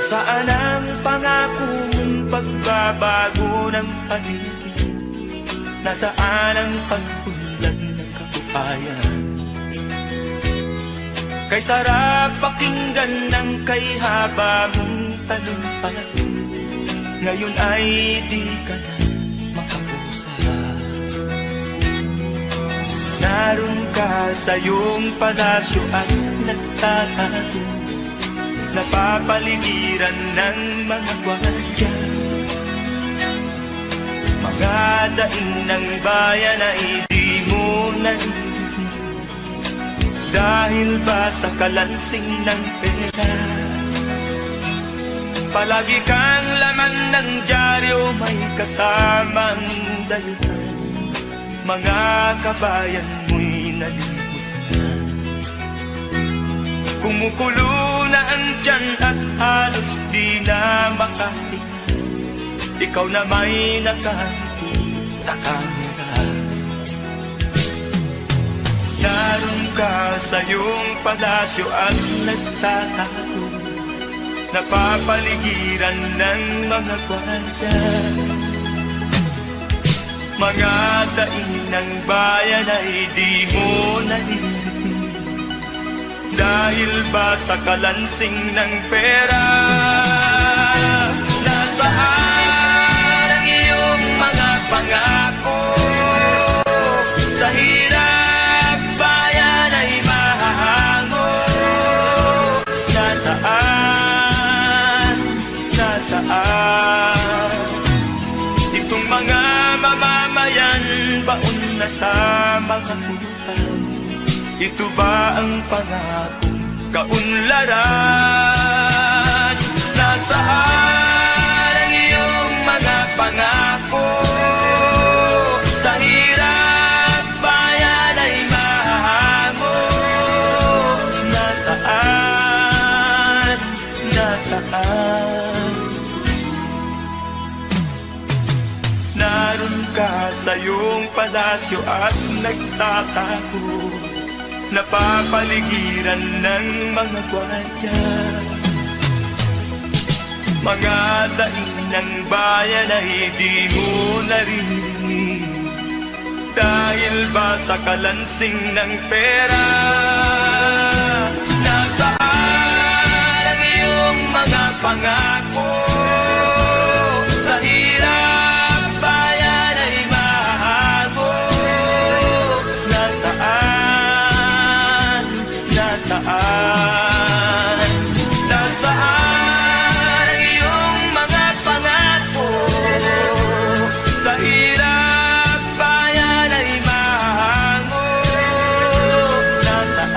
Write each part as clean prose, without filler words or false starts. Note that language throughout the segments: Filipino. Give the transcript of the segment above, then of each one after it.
Saan ang pangako mong pagbabago ng paligid? Nasaan ang pag-unlad ng kabuhayan? Kay sarap pakinggan ng kay haba mong talumpati, ngayon ay di ka na makapusa. Naroon ka sa iyong palasyo at nagtatago, napapaligiran ng mga gwardiya. Mga daing ng bayan ay di mo narinig, dahil ba sa kalansing ng pera? Palagi kang laman ng dyaryo, may kasamang daluhan. Mga kabayan mo'y nalimutan. Kumukulo na ang tiyan at halos di na makahinga. Ikaw na may nakangiti sa kamera. Naroon ka sa iyong palasyo at nagtatago, napapaligiran ng mga gwardiya. Mga daing ng bayan ay di mo narinig, dahil ba sa kalansing ng pera? Nasaan ang iyong mga pangako? Sa hirap bayan ay mahahango. Nasaan? Nasaan? Itong mga mamamayan, baon na sa mga utang. Ito ba ang pangakong kaunlaran? Nasaan ang iyong mga pangako? Sa hirap bayan ay mahahango. Nasaan? Nasaan? Naroon ka sa iyong palasyo at nagtatago, napapaligiran ng mga gwardiya. Mga daing ng bayan ay di mo narinig, dahil ba sa kalansing ng pera? Nasaan ang iyong mga pangako? Sa hirap bayan ay mahahango. Nasaan? Nasaan? Nasaan ang iyong mga pangako? Sa hirap bayan ay mahahango. Nasaan?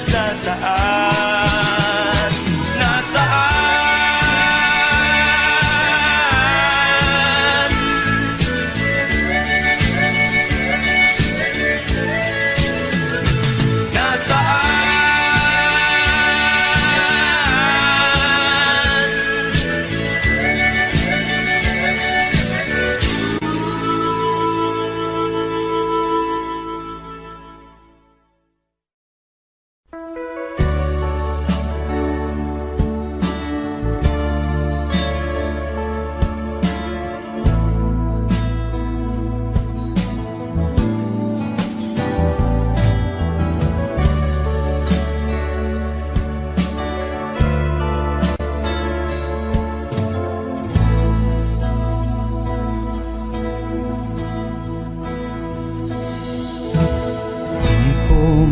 Nasaan? Nasaan?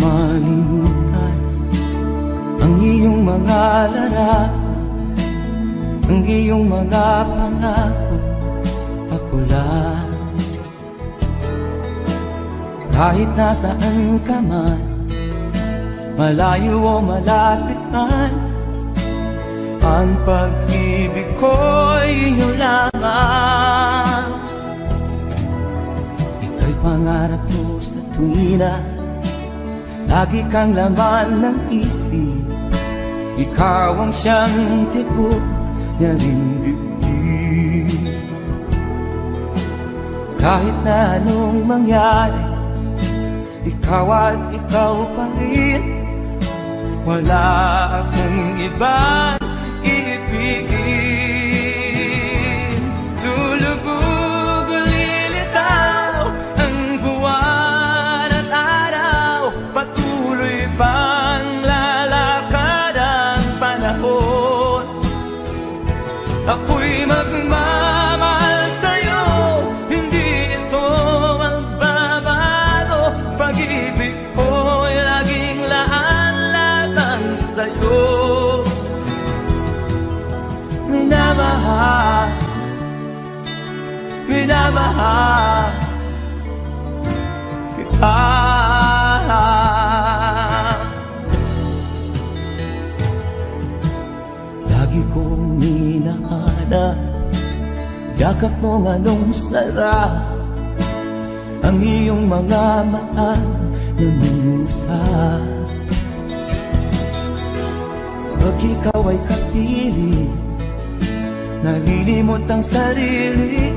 Malimutan ang iyong mga larawan, ang iyong mga pangako, ako lang. Kahit nasaan ka man, malayo o malapit man, ang pag-ibig ko'y iyo lamang. Ika'y pangarap ko sa tuwina, lagi kang laman ng isip. Ikaw ang siyang tibok niya rin dibdib. Kahit na anong mangyari, ikaw at ikaw pa rin. Wala akong ibang ibigin. Lulubog o lilitaw ang buwan at araw, patuloy pang lalakad ang panahon. Ako'y magmamahal sa'yo, hindi ito magbabago. Pag-ibig ko'y laging laan laban sa'yo. Minamahal, minamahal kita. Lagi kong minahana, yakap mong anong sarap, ang iyong mga mata na minusa. Pag ikaw ay kapili, nalilimot ang sarili.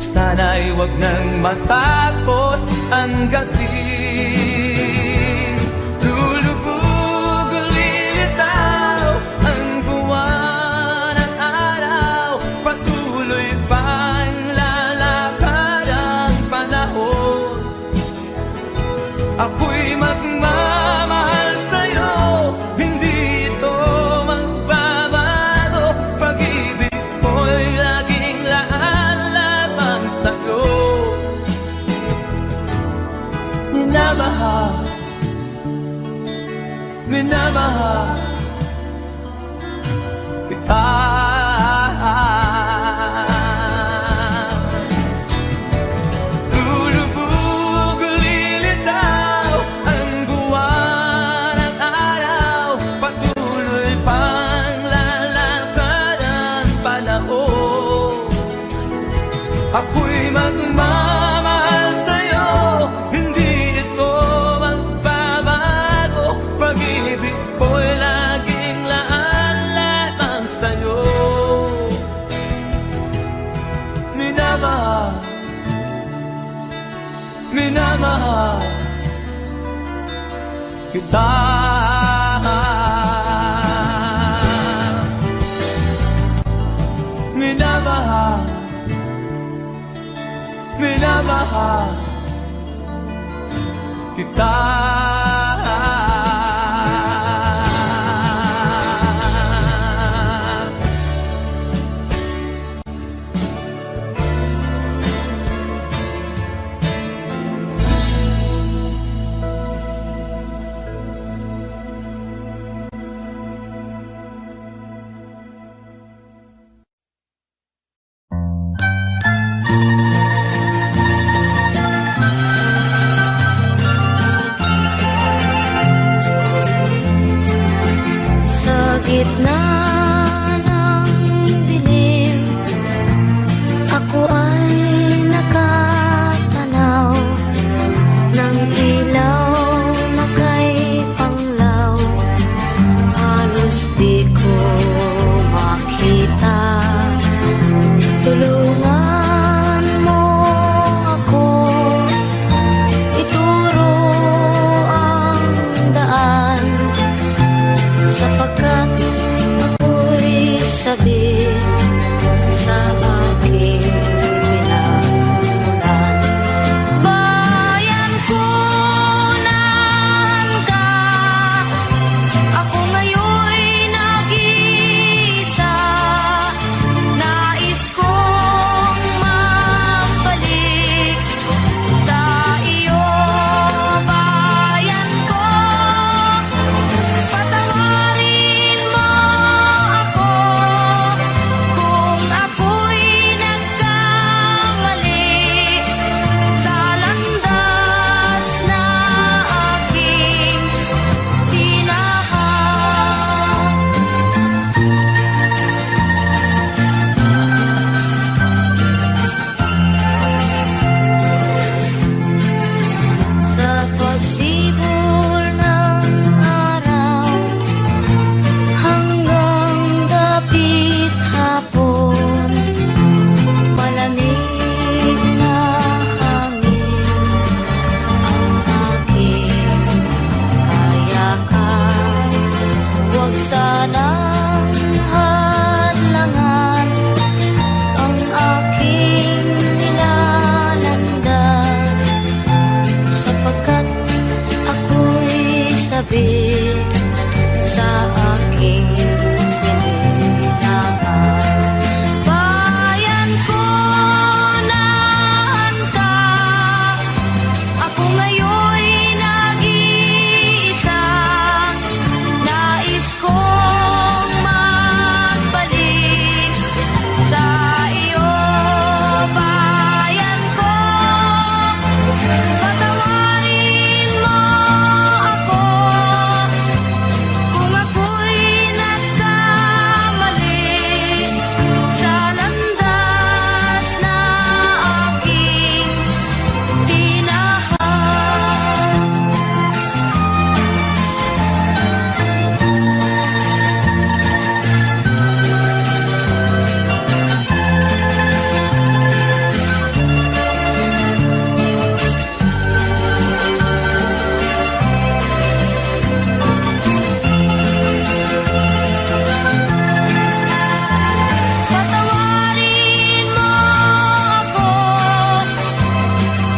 Sana'y wag nang matapos ang gabi. Lulubog o lilitaw ang buwan at araw, patuloy pang lalakad ang panahon. Ako'y magmamahal sa'yo, hindi ito magbabago. Pag-ibig ko'y laging laan laban sa'yo. Minamahal, minamahal kita. Lulubog o lilitaw ang buwan at araw, patuloy pang lalakad ang panahon. Ako'y magmamahal sa'yo, hindi ito magbabago. Pag-ibig ko'y laging laan lamang sa'yo. Minamahal, minamahal kita. Minamahal, minamahal kita. sabik sa aking sininangan. Bayan ko, nahan ka, ako ngayon'y nag-iisa. Nais kong magbalik sa iyo, bayan ko. Patawarin mo ako kung ako'y nagkamali sa landas na aking tinahan. Patawarin mo ako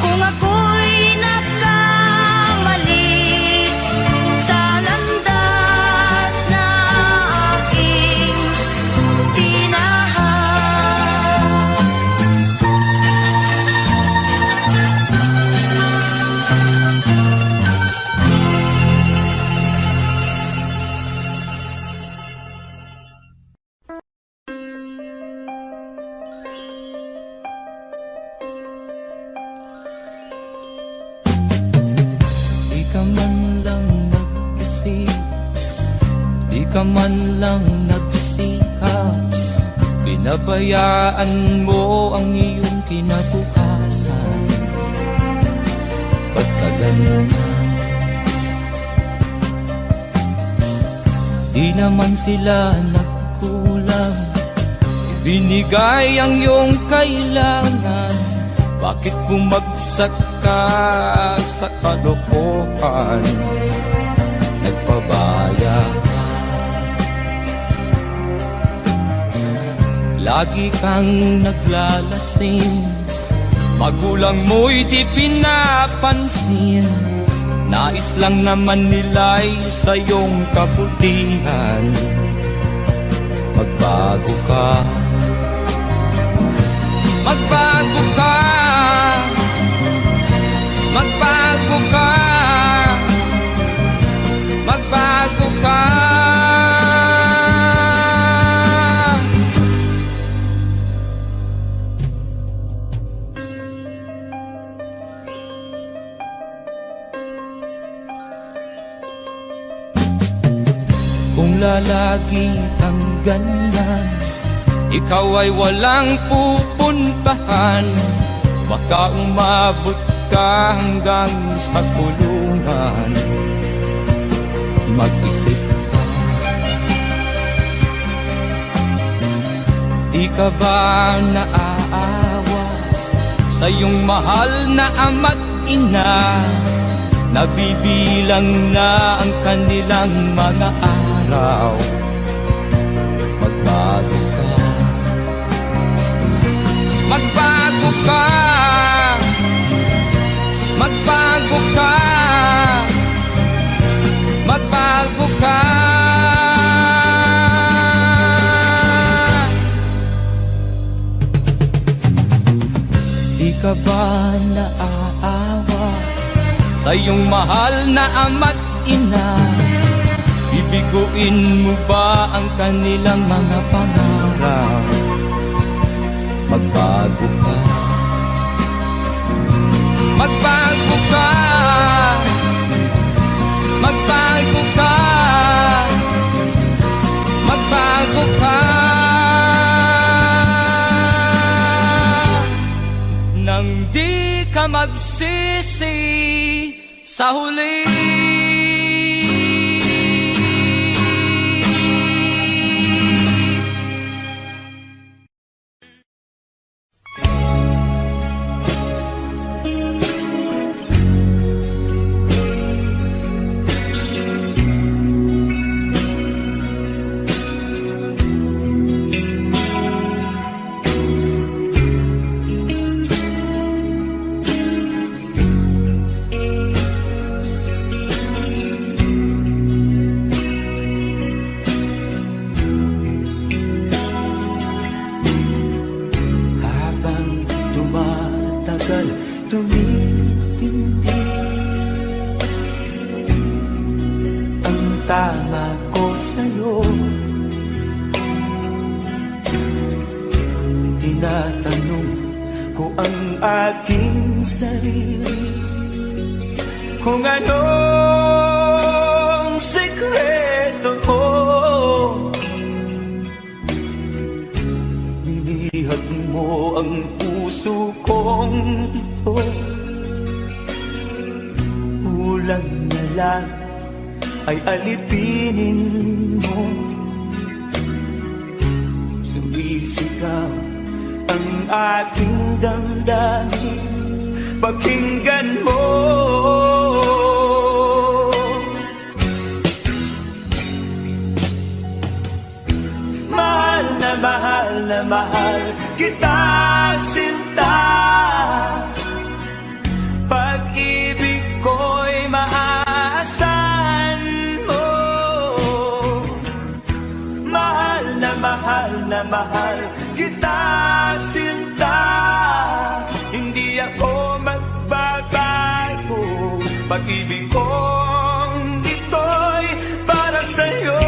kung ako'y nagkamali sa landas na aking tinahan. Di ka man lang nag-isip, di ka man lang nagsikap, pinabayaan mo ang iyong kinabukasan. Ba't ka ganyan? Di naman sila nagkulang, binigay ang iyong kailangan. Bakit bumagsak ka sa kalokohan? Nagpabaya ka, lagi kang naglalasing, magulang mo'y di pinapansin. Nais lang naman nila'y sa iyong kabutihan. Magbago ka, magbago ka, magbago ka, magbago ka. Kung lalagi kang ganyan, ikaw ay walang pupuntahan. Baka umabot ka hanggang sa kulungan. Mag-isip ka, di ka ba naaawa sa iyong mahal na ama't ina? Nabibilang na ang kanilang mga araw. Magbago ka, magbago ka, magbago ka, magbago ka. Di ka ba naaawa sa iyong mahal na ama't ina? Bibiguin mo ba ang kanilang mga pangarap? Magbago ka, magbago ka, magbago ka, magbago ka. Nang di ka magsisi sa huli. hindi ang tama ko sa'yo. Tinatanong ko ang aking sarili kung anong sekreto ko. Nilihag mo ang puso kong ito, kulang na lang ay alipinin mo. Sumisigaw ang aking damdamin, pakinggan mo. Mahal na mahal na mahal kita, sinta. Pag-ibig ko'y maaasahan mo. Mahal na mahal kita, sinta. Hindi ako magbabago. Pag-ibig kong ito'y para sa'yo.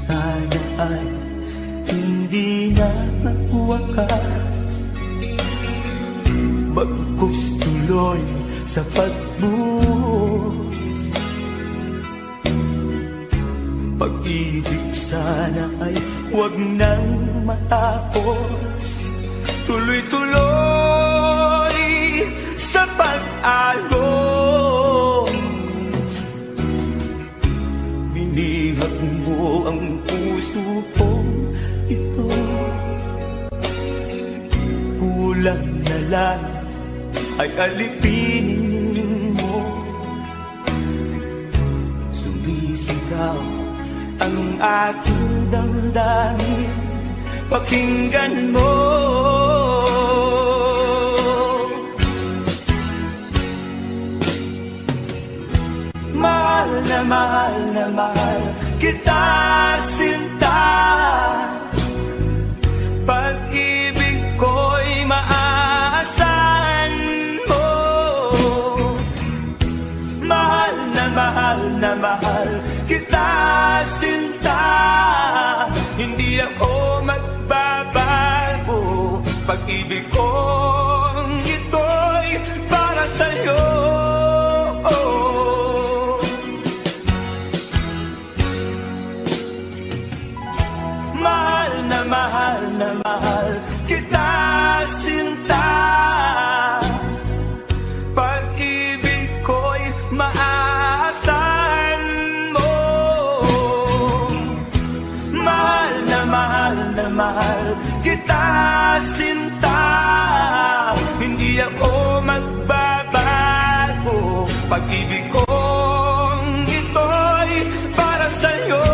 Sana ay hindi na magwakas, bagkus tuloy sa pagbuhos. Pag-ibig sana ay huwag nang matapos, tuloy-tuloy sa pag-alos. Binihag mo ang puso kong ito, kulang na lang ay alipinin mo. Sumisigaw ang aking damdamin, pakinggan mo. Mahal na mahal kita, sinta. Pag-ibig ko'y maaasahan mo. Mahal na mahal kita, sinta. Hindi ako magbabago. Pag-ibig kong ito'y para sa'yo. Mahal na mahal kita, sinta. Pag-ibig ko'y maaasahan mo. Mahal na mahal kita, sinta. Hindi ako magbabago. Pag-ibig kong ito'y para sa'yo.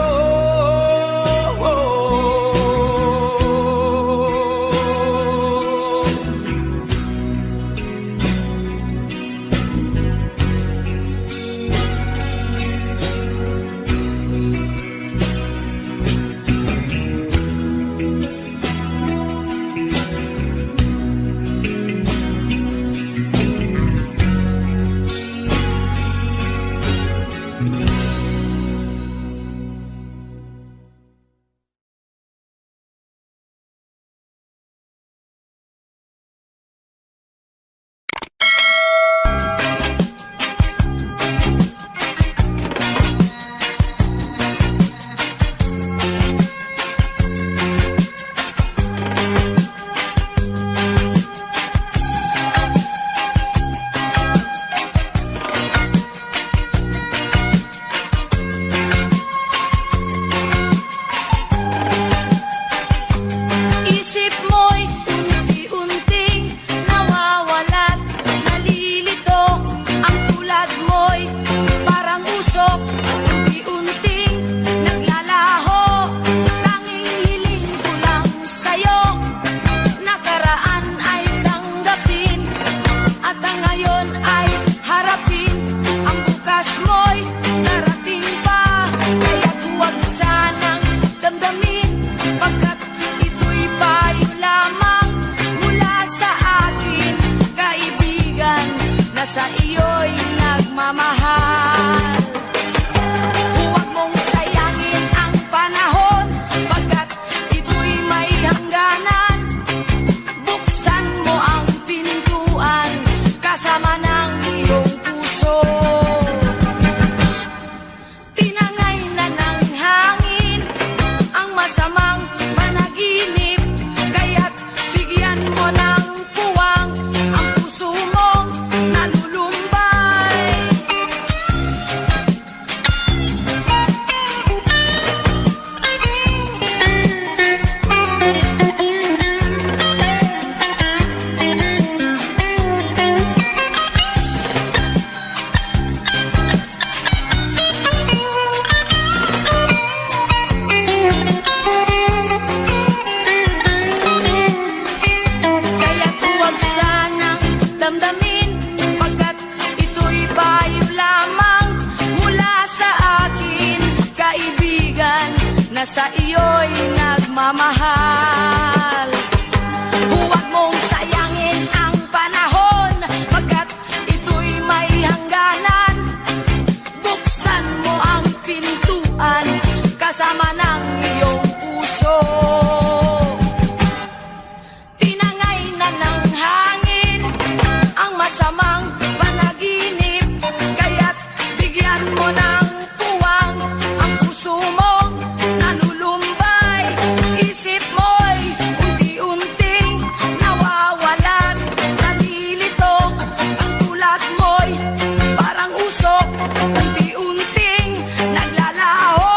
masamang panaginip, kaya't bigyan mo ng puwang ang puso mong nalulumbay. Kaya't huwag sanang damdamin, pagkat ito'y payo lamang mula sa akin, kaibigan na sa iyo'y nagmamahal. Huwag mong sayangin ang panahon, pagkat ito'y may hangganan. Buksan mo ang pintuan kasama ng iyong puso. Tinangay na ng hangin ang masamang panaginip, kaya't bigyan mo ng puwang ang puso mong nalulumbay. Isip mo'y unti-unting nawawalan, nalilito ang tulad mo'y parang usok, unti-unting naglalaho.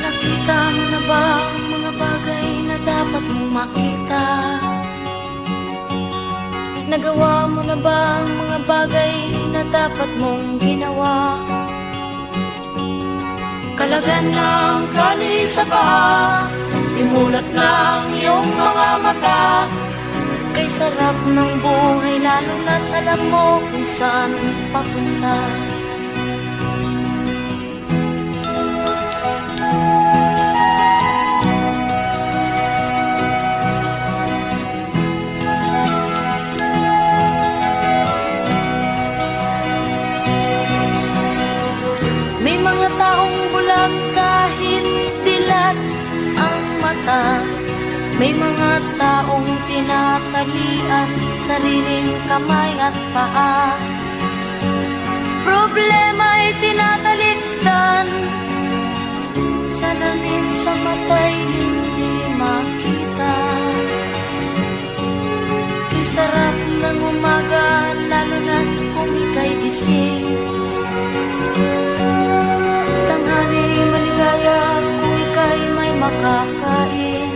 Nakita mo na ba ang mga bagay na dapat mong makita? Nagawa mo na ba ang mga bagay na dapat mong ginawa? Kalagan ng kali sa paa, imulat ng iyong mga mata. Kay sarap ng buhay, lalo na't alam mo kung saan papunta. May mga taong bulag kahit dilat ang mata. May mga taong tinatalian sariling kamay at paa. Problema'y tinatalikdan, salamin sa mata'y hindi makita. Isarap ng umaga, lalo na kung ika'y gising. Tanghali maligaya kung ika'y may makakain.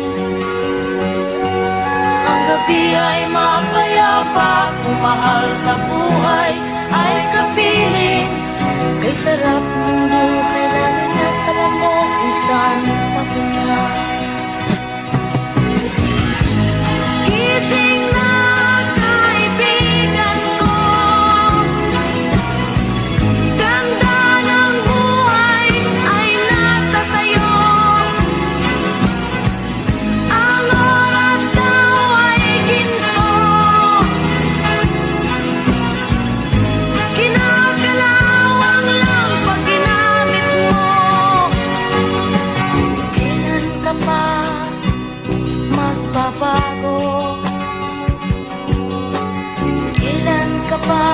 Ang gabi ay mapayapa kung mahal sa buhay ay kapiling. Kay sarap ng buhay, lalo na't alam mo kung saan papunta. Gising na kaibigan ko, ganda ng buhay ay nasa sayo. Ang oras daw ay ginto, kinakalawang lang pag ginamit mo. Kailan ka pa magbabago? Kailan ka pa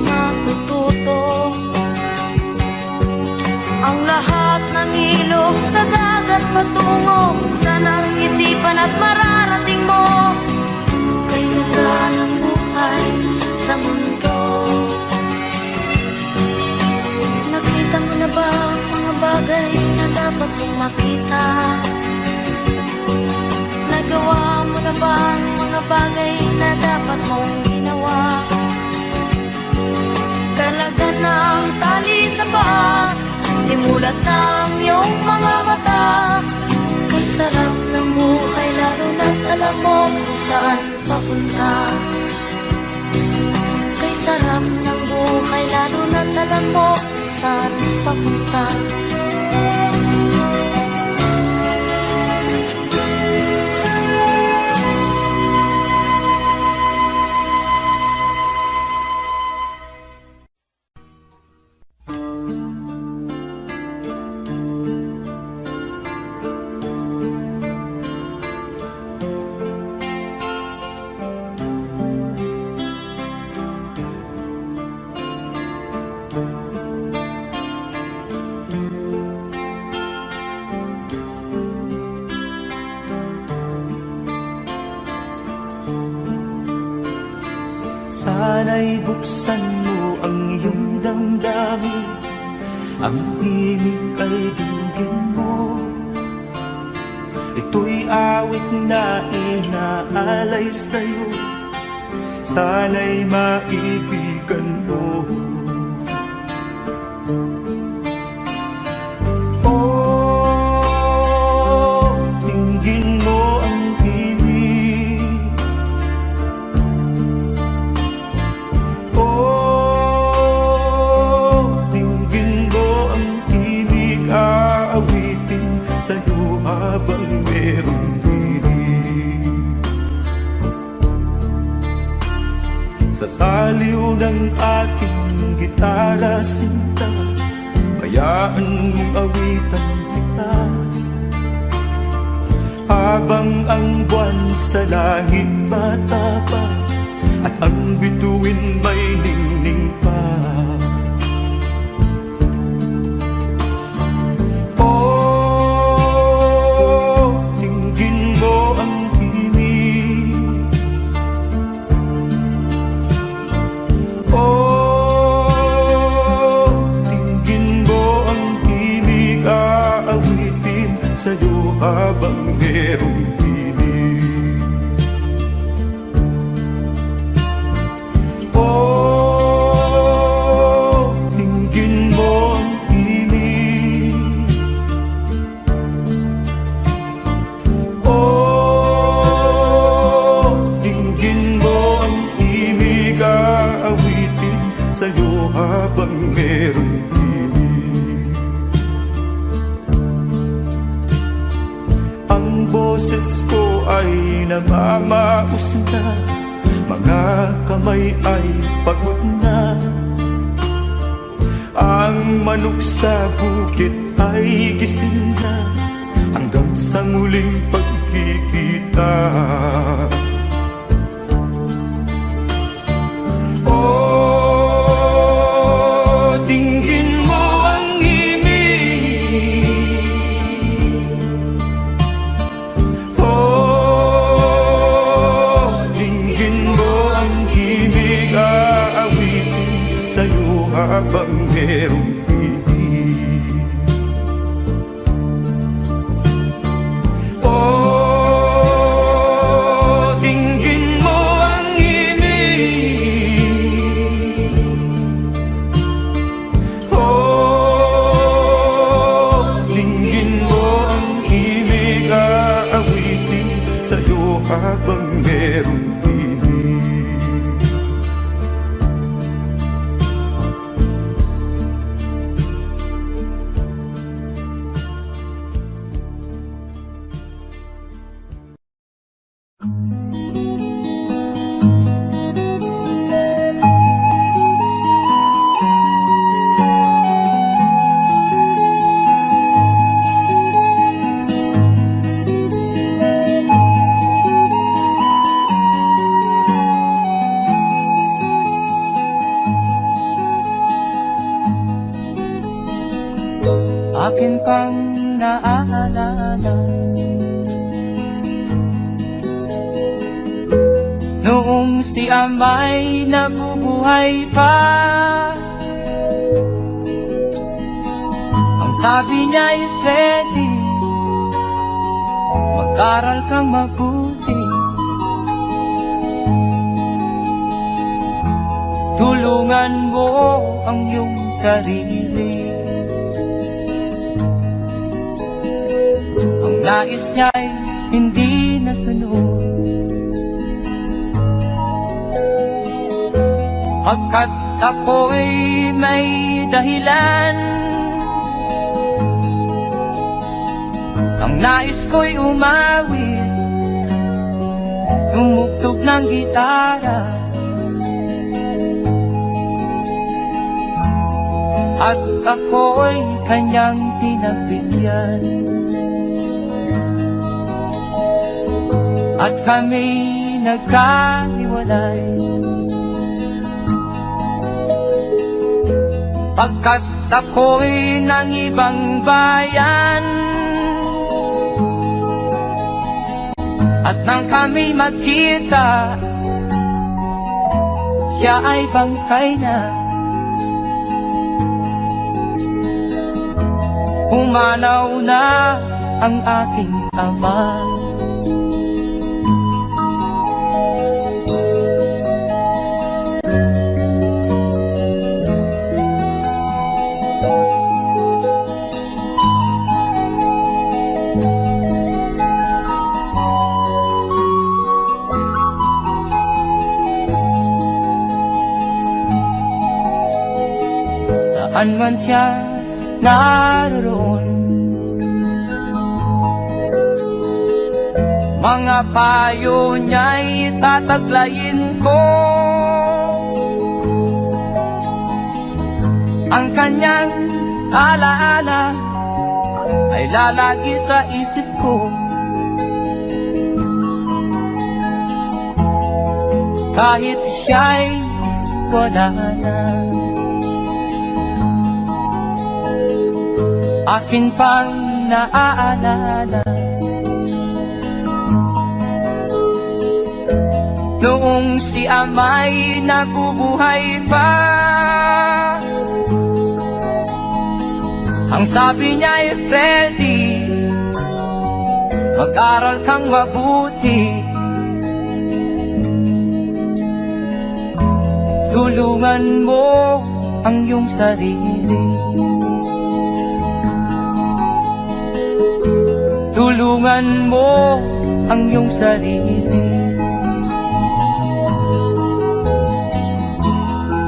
matututo? Ang lahat ng ilog sa dagat patungo, saan ang isipan at mararating mo? Kay ganda ng buhay sa mundo. Nakita mo na ba ang mga bagay na dapat mong makita? Nagawa mo na ba ang mga bagay na dapat mong ginawa? halaga ng tali sa paa, imulat ng iyong mga mata. Kay sarap ng buhay, lalo na't alam mo kung saan papunta. Kay sarap ng buhay, lalo na't alam mo kung saan papunta. Sana'y buksan mo ang iyong damdamin, ang himig ay dinggin mo. Ito'y awit na inaalay sa'yo, sana'y maibigan mo. Oh, dinggin mo ang himig. Sa'yo habang merong pinig. Sa saliw ng aking gitara sinta, hayaan mong awitan kita. Habang ang buwan sa langit matapang, at ang bituin may ningning pa. Sa'yo habang merong pinig. Oh, tingin mo ang himig. Oh, tingin mo ang himig, aawitin sa'yo habang merong pinig. Boses ko ay namamaus na, mga kamay ay pagod na. Ang manok sa bukid ay gising na, hanggang sa muling pagkikita. Oh, tingin mo ang habang merong pinig. Oh, tingin mo ang himig. Oh, tingin mo ang himig, aawitin sa'yo habang merong pinig. Akin pang naaalala noong si Amay nabubuhay pa. Ang sabi niya'y ready, mag-aral kang mabuti. Tulungan mo ang iyong sarili. Ang nais niya'y hindi nasunod, pagkat ako'y may dahilan. Ang nais ko'y umawit, tumugtog ng gitara, at ako'y kanyang pinagbigyan. At kami nagkahiwalay, pagkat ako'y ng ibang bayan. At nang kami magkita, siya ay bangkay na. Pumanaw na ang aking ama. Saan man siya naroon, mga payo niya'y tataglayin ko. Ang kanyang alaala ay lalagi sa isip ko, kahit siya'y wala na. Akin pang naaalala noong si ama'y nabubuhay pa. Ang sabi niya'y Freddy, mag-aral kang mabuti, tulungan mo ang iyong sarili. Tulungan mo ang iyong sarili.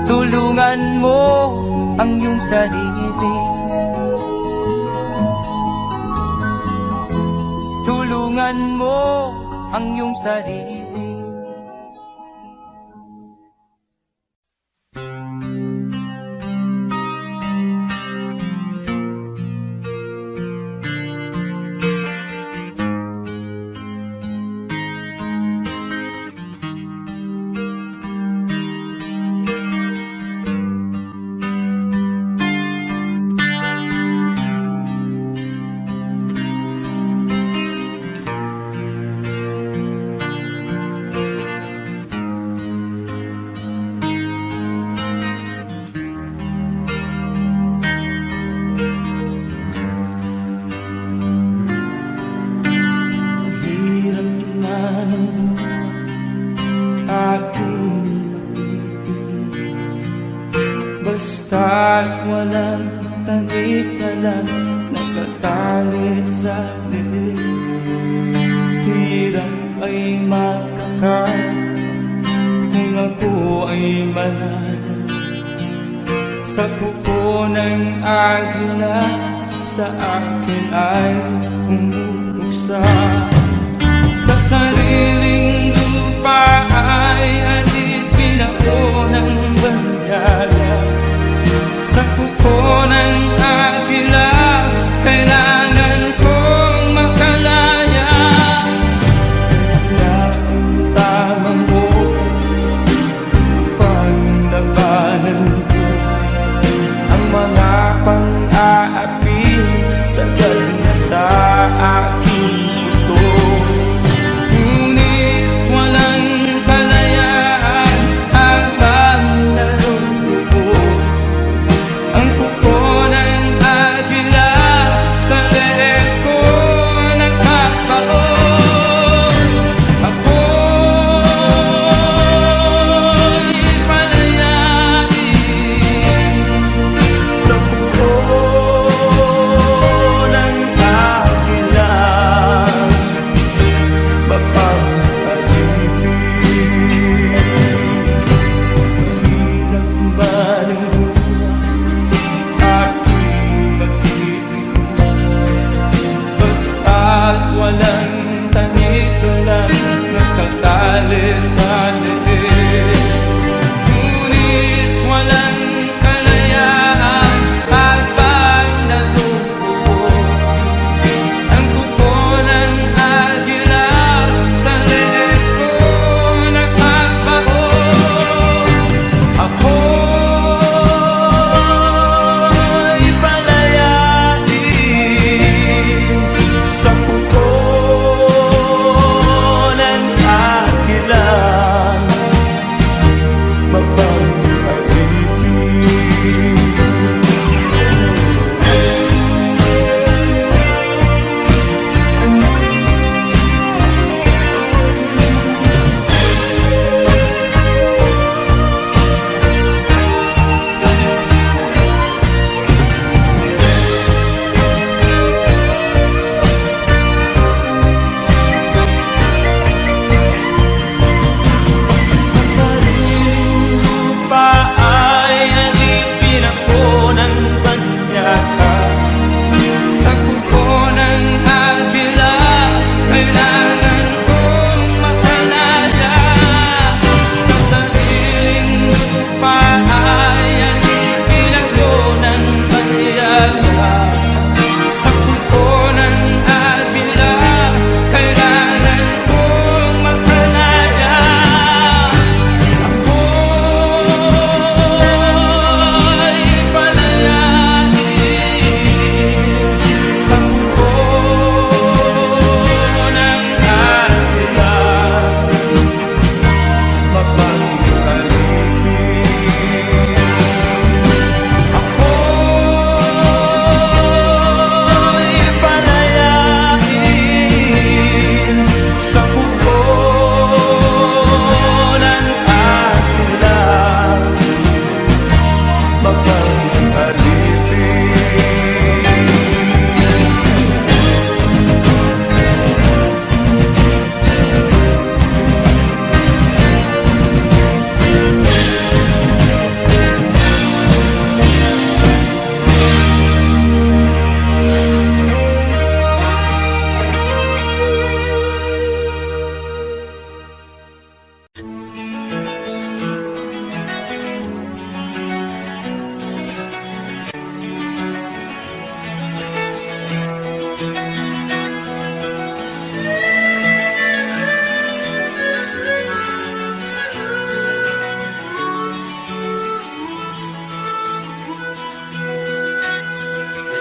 Tulungan mo ang iyong sarili. Tulungan mo ang iyong sarili. Basta't walang takip ka lang natatali sa dilim. Hirap ay makakain kung ako ay manalo. Sa kuko ng agila sa akin ay umubuksa. Sa sariling lupa ay alipin ako ng bandala. Sa kuko ng agila, kailangan kong makalaya. Na ang tamang oras, panglabanan ko ang mga pang-aapi sagal na sa aking ito. Ngunit walang kalayaan habang naroon ko. Ang kuko ng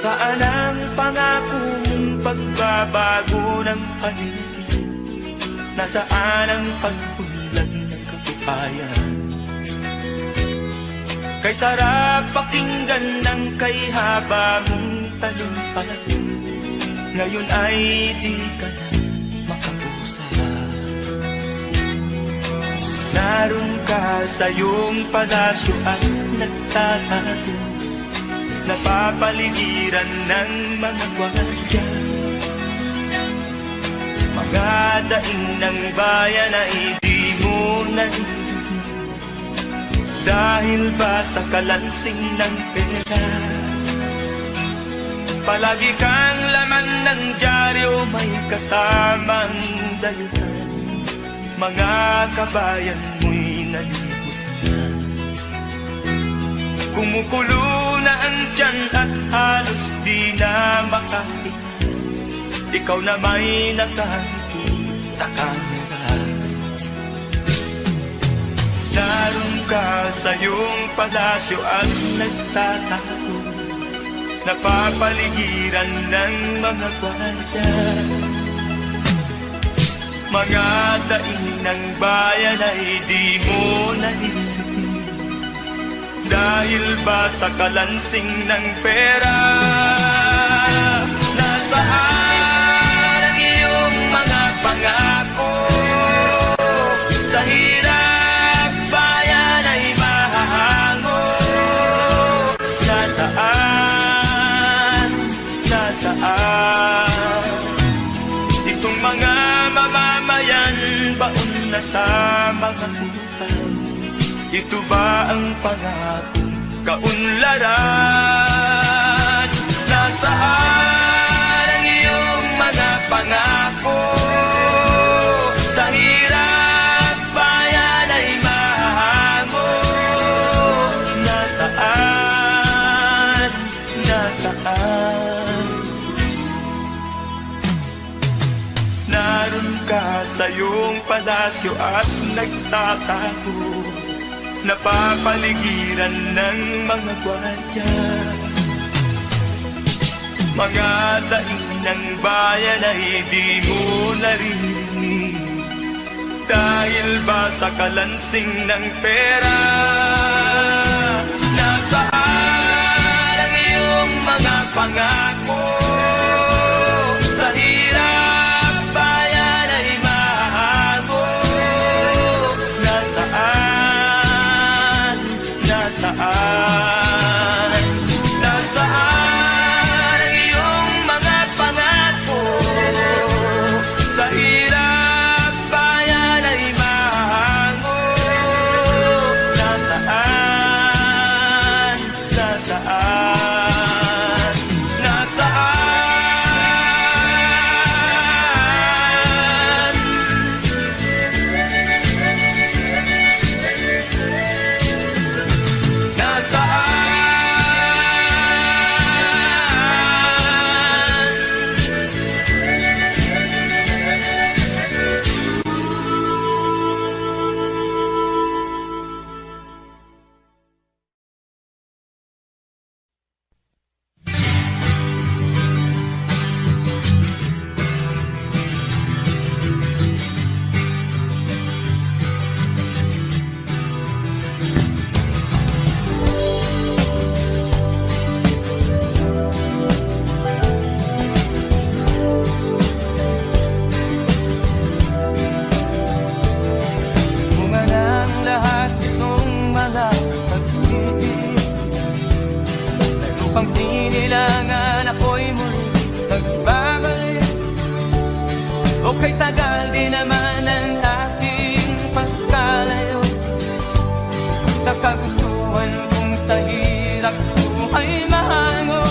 Nasaan ang pangako mong pagbabago ng paligid? Nasaan ang pagpunlan ng katupayan? Kay sarap pakinggan ng kay haba mong talumpati, ngayon ay di ka na makausap. Naroon ka sa iyong palasyo at nagtatago, napapaligiran ng mga gwardiya. Mga daing ng bayan ay di mo narinig, dahil ba sa kalansing ng pera? Palagi kang laman ng dyaryo, may kasamang dayuhan. Mga kabayan mo'y nalimutan. Kumukulo na ang tiyan at halos di na makahinga, ikaw na may nakangiti sa kamera. Naroon ka sa iyong palasyo at nagtatago, napapaligiran ng mga gwardiya. Mga daing ng bayan ay di mo narinig, dahil ba sa kalansing ng pera? Nasaan ang iyong mga pangako? Sa hirap bayan ay mahahango. Nasaan? Itong mga mamamayan, baon na sa mga utang. Ito ba ang pangakong kaunlaran? Nasaan ang iyong mga pangako? Sa hirap bayan ay mahango. Nasaan? Naroon ka sa iyong palasyo at nagtatago, napapaligiran ng mga gwardiya. Mga daing ng bayan ay di mo narinig, dahil ba sa kalansing ng pera? Nasaan ang iyong mga pangako? Sa hirap bayan ay mahago. Nasaan? Nasaan ang iyong mga pangako? Sa hirap bayan ay mahango. Nasaan? Kay tagal di naman ang aking pagkalayo sa kagustuhan kong sa hirap buhay mahango.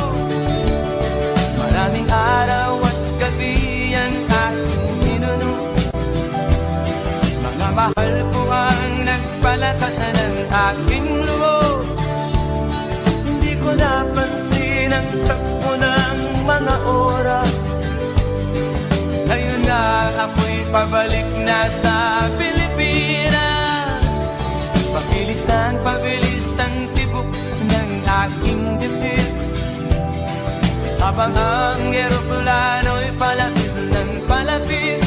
Maraming araw at gabi ang aking minuno, mga mahal ko ang nagpalakasan ng aking loob. Hindi ko napansin ang takbo ng mga oras. Ngayon na ako'y pabalik na sa Pilipinas. Pabilis ang tibok ng aking dibdib. habang ang eroplano'y palapit ng palapit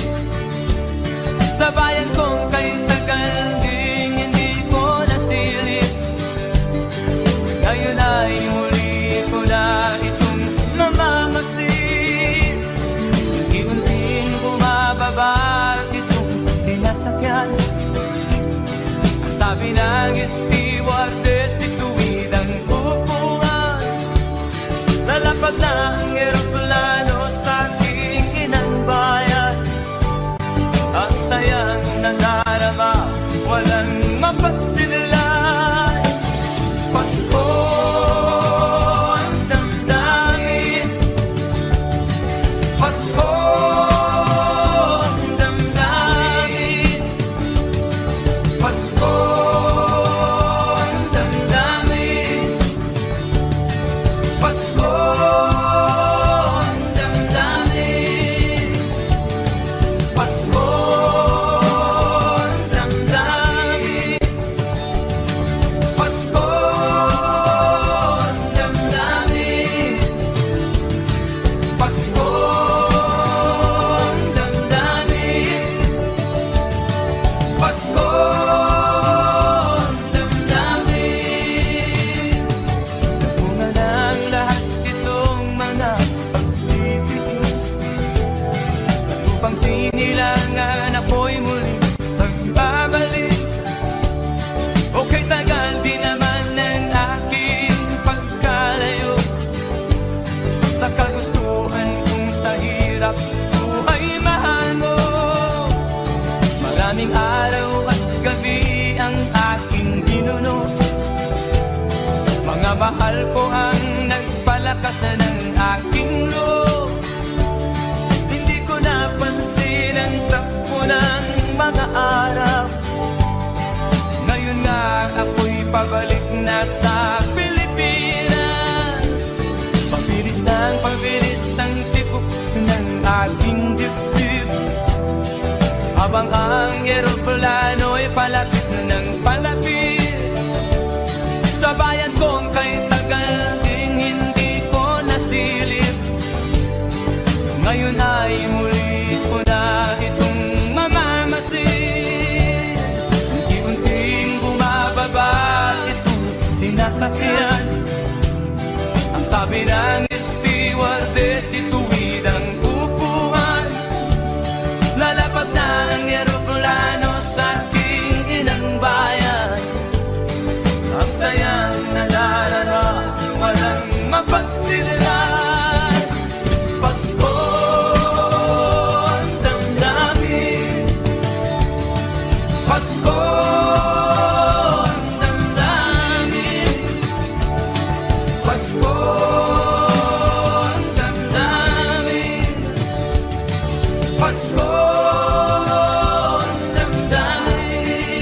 sa bayan kong kay tagal ding hindi ko nasilip. Ngayon ay muli ko na itong namamasid. Unti-unting bumababa itong sinasakyan. Ang sabi ng stewardess, ituwid ang upuan. Lalapag na ang eroplano sa aking inanbayan. Ang sayang nadarama, walang mapagsinilay. Pasko ang damdamin, Pasko ang damdamin, Pasko ang damdamin, Pasko ang damdamin, Pasko ang damdamin, Pasko ang damdamin, Pasko ang damdamin, Pasko ang damdamin. Bunga ng lahat itong mga pagtitiis sa lupang sinilangan, ako'y muli magbabalik. Okay, tagal di naman ng aking pagkalayo sa kagustuhan kong sa hirap buhay mahango. Maraming araw at gabi ang aking ginuno. Mga mahal ko ang nagpalakas ng aking loob. Hindi ko napansin ang takbo ng mga araw. Ngayon nga ako'y pabalik na sa Pilipinas. Pabilis ng pabilis ang tibok ng aking dibdib, habang ang eroplano'y palapit ng palapit sa bayan kong kay tagal ding hindi ko nasilip. Ngayon ay muli ko na itong mamamasid. Unti-unting bumababa itong sinasakyan. Ang sabi ng stewardess, ituwid ang upuan. Lalapag na ang eroplano sa aking inang bayan. Ang sayang nadarama, walang mapagsinilay. Pasko ang damdamin, Pasko ang damdamin, Pasko ang damdamin, Pasko ang damdamin,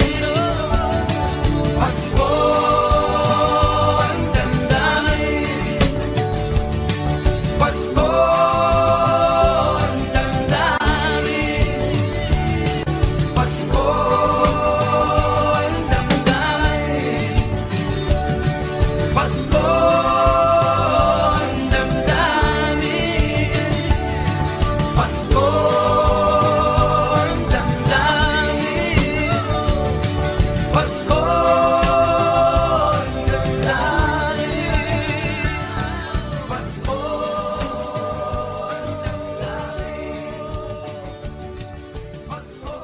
Pasko ang damdamin, Pasko ang damdamin, Pasko ang damdamin, Pasko ang damdamin, Pasko ang damdamin, Pasko ang damdamin, Pasko ang damdamin, Pasko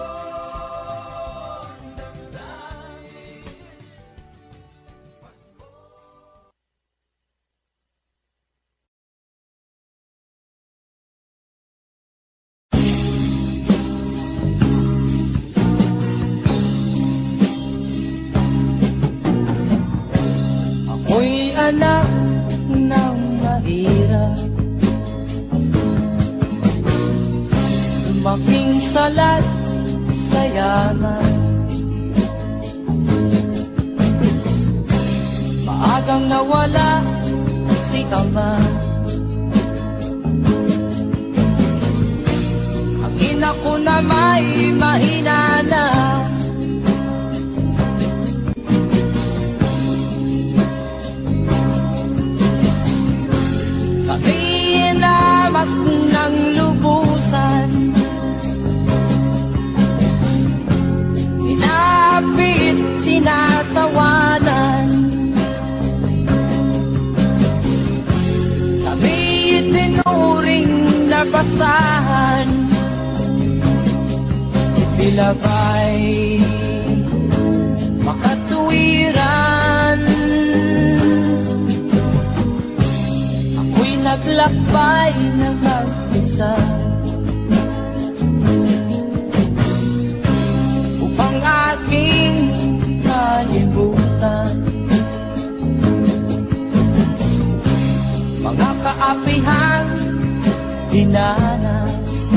ang damdamin, Pasko. Ako'y anak ng mahirap, lumaking salat sa yaman. Maagang nawala si ama. Ang ina ko na may mahina na. Kami Hinahamak ng lubusan, inapit, tinatawanan. Kami itinuring na basahan, sila ba'y makatuwiran? Ako'y naglakbay na mag-isa upang aking kalimutan mga kaapihang dinanas.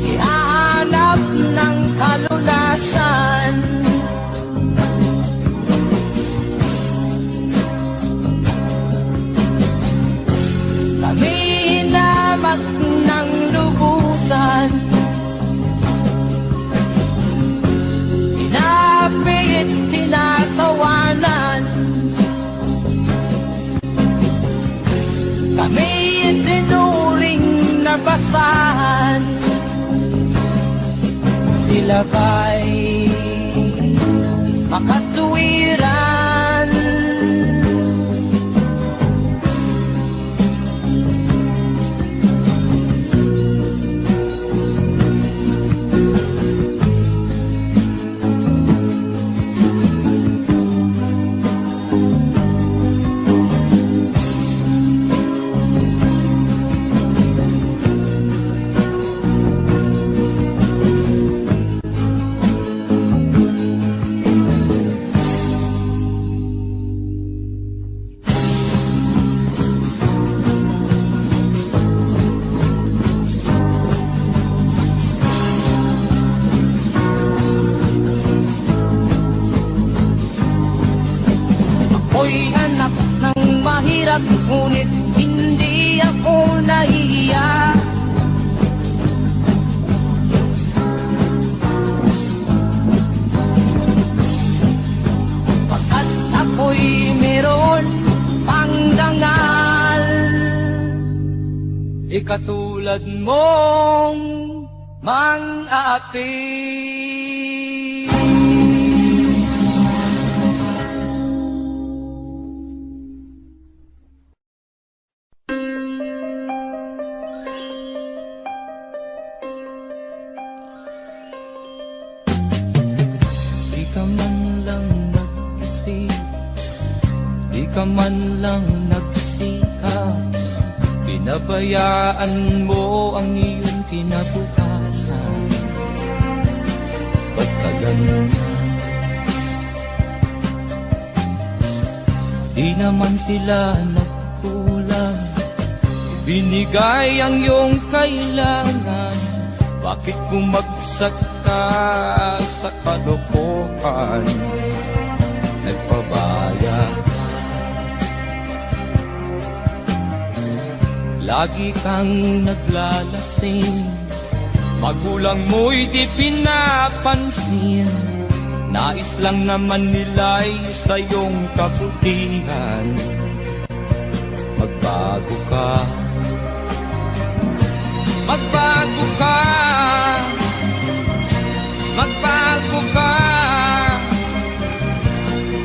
Ihahanap ng kalunasan, kami hinamak ng lubusan, inapit, tinatawanan. Kami itinuring na basahan, sila ba'y makatuwiran? Ako'y anak ng mahirap, ngunit hindi ako nahihiya. Pagkat ako'y meron pang dangal, ikatulad mong mang-aapi. Di ka man lang nag-isip, di ka man lang nagsikap, pinabayaan mo ang iyong kinabukasan. Ba't ka ganyan? Di naman sila nagkulang, binigay ang iyong kailangan. Bakit bumagsak ka sa kalokohan? Nagpabaya ka, lagi kang naglalasing, magulang mo'y di pinapansin. Nais lang naman nila'y sa iyong kabutihan. Magbago ka, magbago ka, magbago ka,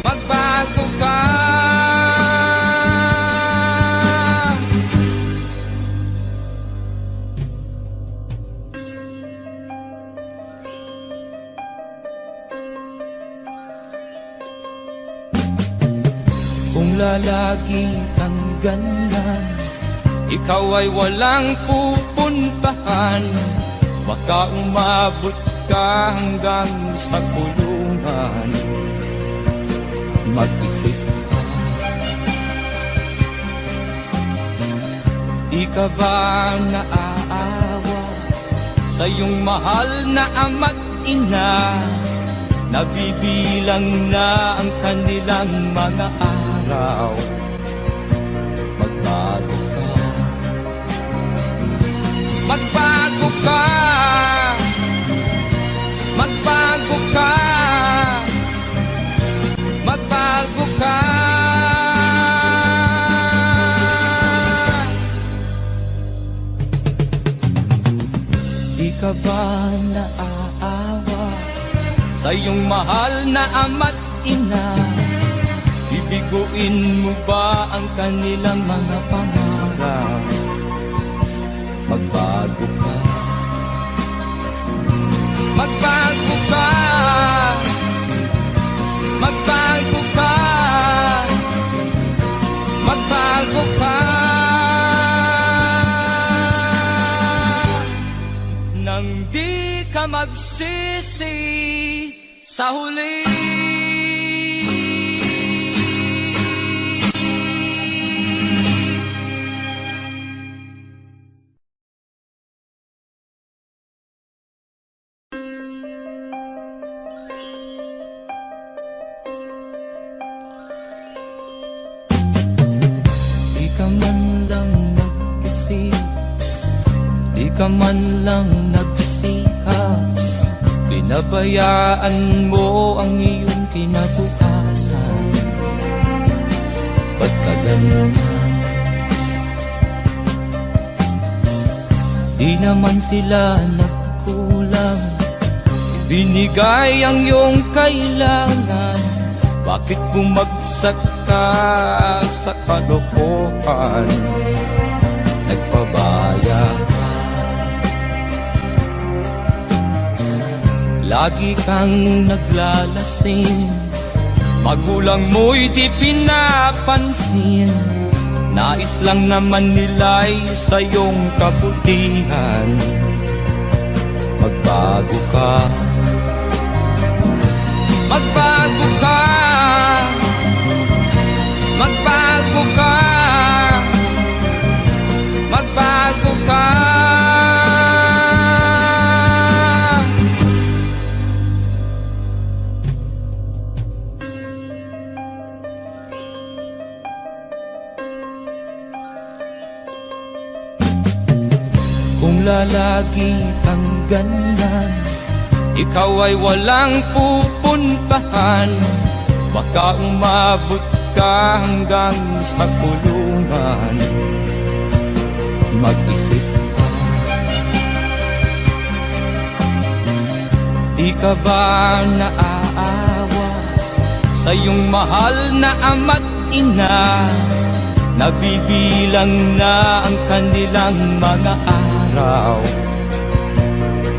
magbago ka. Kung lalagi kang ganyan, ikaw ay walang pupuntahan. Baka umabot ka hanggang sa kulungan. Mag-isip ka, di ka ba naaawa sa iyong mahal na ama't ina? Nabibilang na ang kanilang mga araw. Magbago ka, magbago ka, magbago ka, magbago ka. iyong mahal na ama't ina. Bibiguin mo ba ang kanilang mga pangarap? Magbago ka, magbago ka, magbago ka, magbago ka. Nang di ka magsisi sa huli. Di ka man lang nag-isip, di ka man lang nagsikap, pinabayaan mo ang iyong kinabukasan. Ba't ka ganyan? Di naman sila nagkulang, ibinigay ang iyong kailangan. Bakit bumagsak ka sa kalokohan? Nagpabaya ka, lagi kang naglalasing, magulang mo'y di pinapansin. Nais lang naman nila'y sa iyong kabutihan. Magbago ka, magbago ka, magbago ka, magbago ka. Kung lalagi kang ganyan, ikaw ay walang pupuntahan. Baka umabot ka hanggang sa kulungan. Mag-isip ka, di ka ba naaawa sa iyong mahal na ama't ina? Nabibilang na ang kanilang mga araw.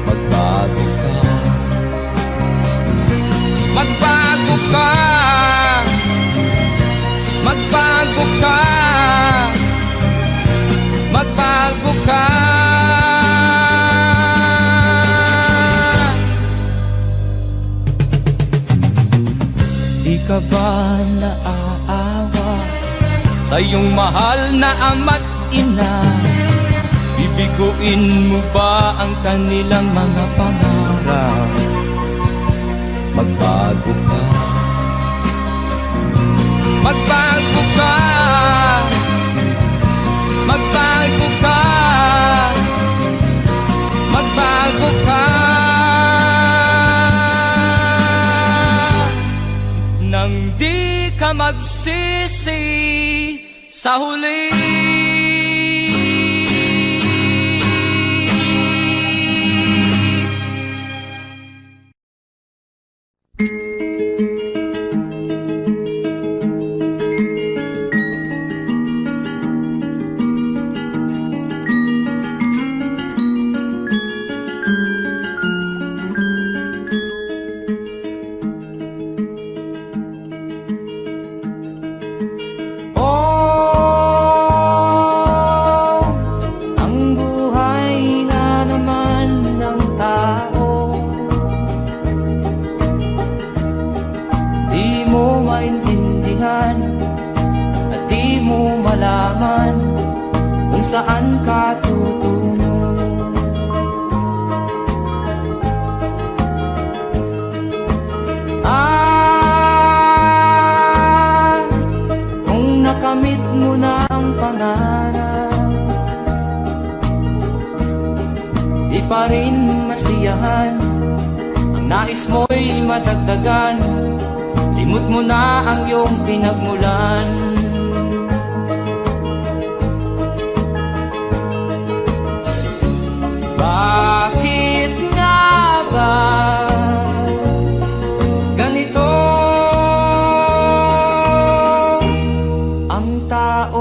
Magbago ka, magbago ka, magbago ka, magbago ka. Di ka ba naaawa sa iyong mahal na ama't ina? Bibiguin mo ba ang kanilang mga pangarap? Magbago ka, magbago ka, magbago ka, magbago ka. Nang di ka magsisi sa huli. Saan ka tutungo? Kung nakamit mo na ang pangarap, di pa rin masiyahan. Ang nais mo'y madagdagan, limot mo na ang iyong pinagmulan. Bakit nga ba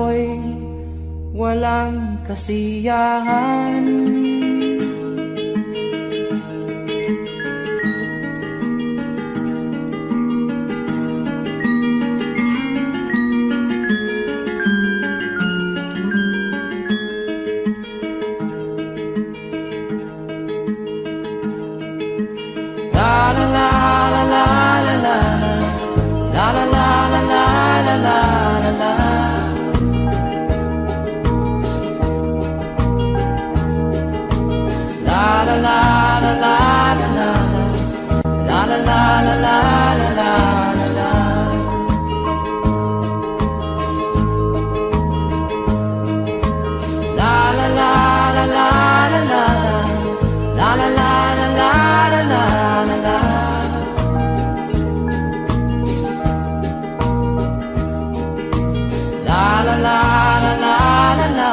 tao'y walang kasiyahan. La la la la la la la la la la la la la la la. La la la la la la la la la la la la la la. La la la la la la la la la la la la la la. La la la la la la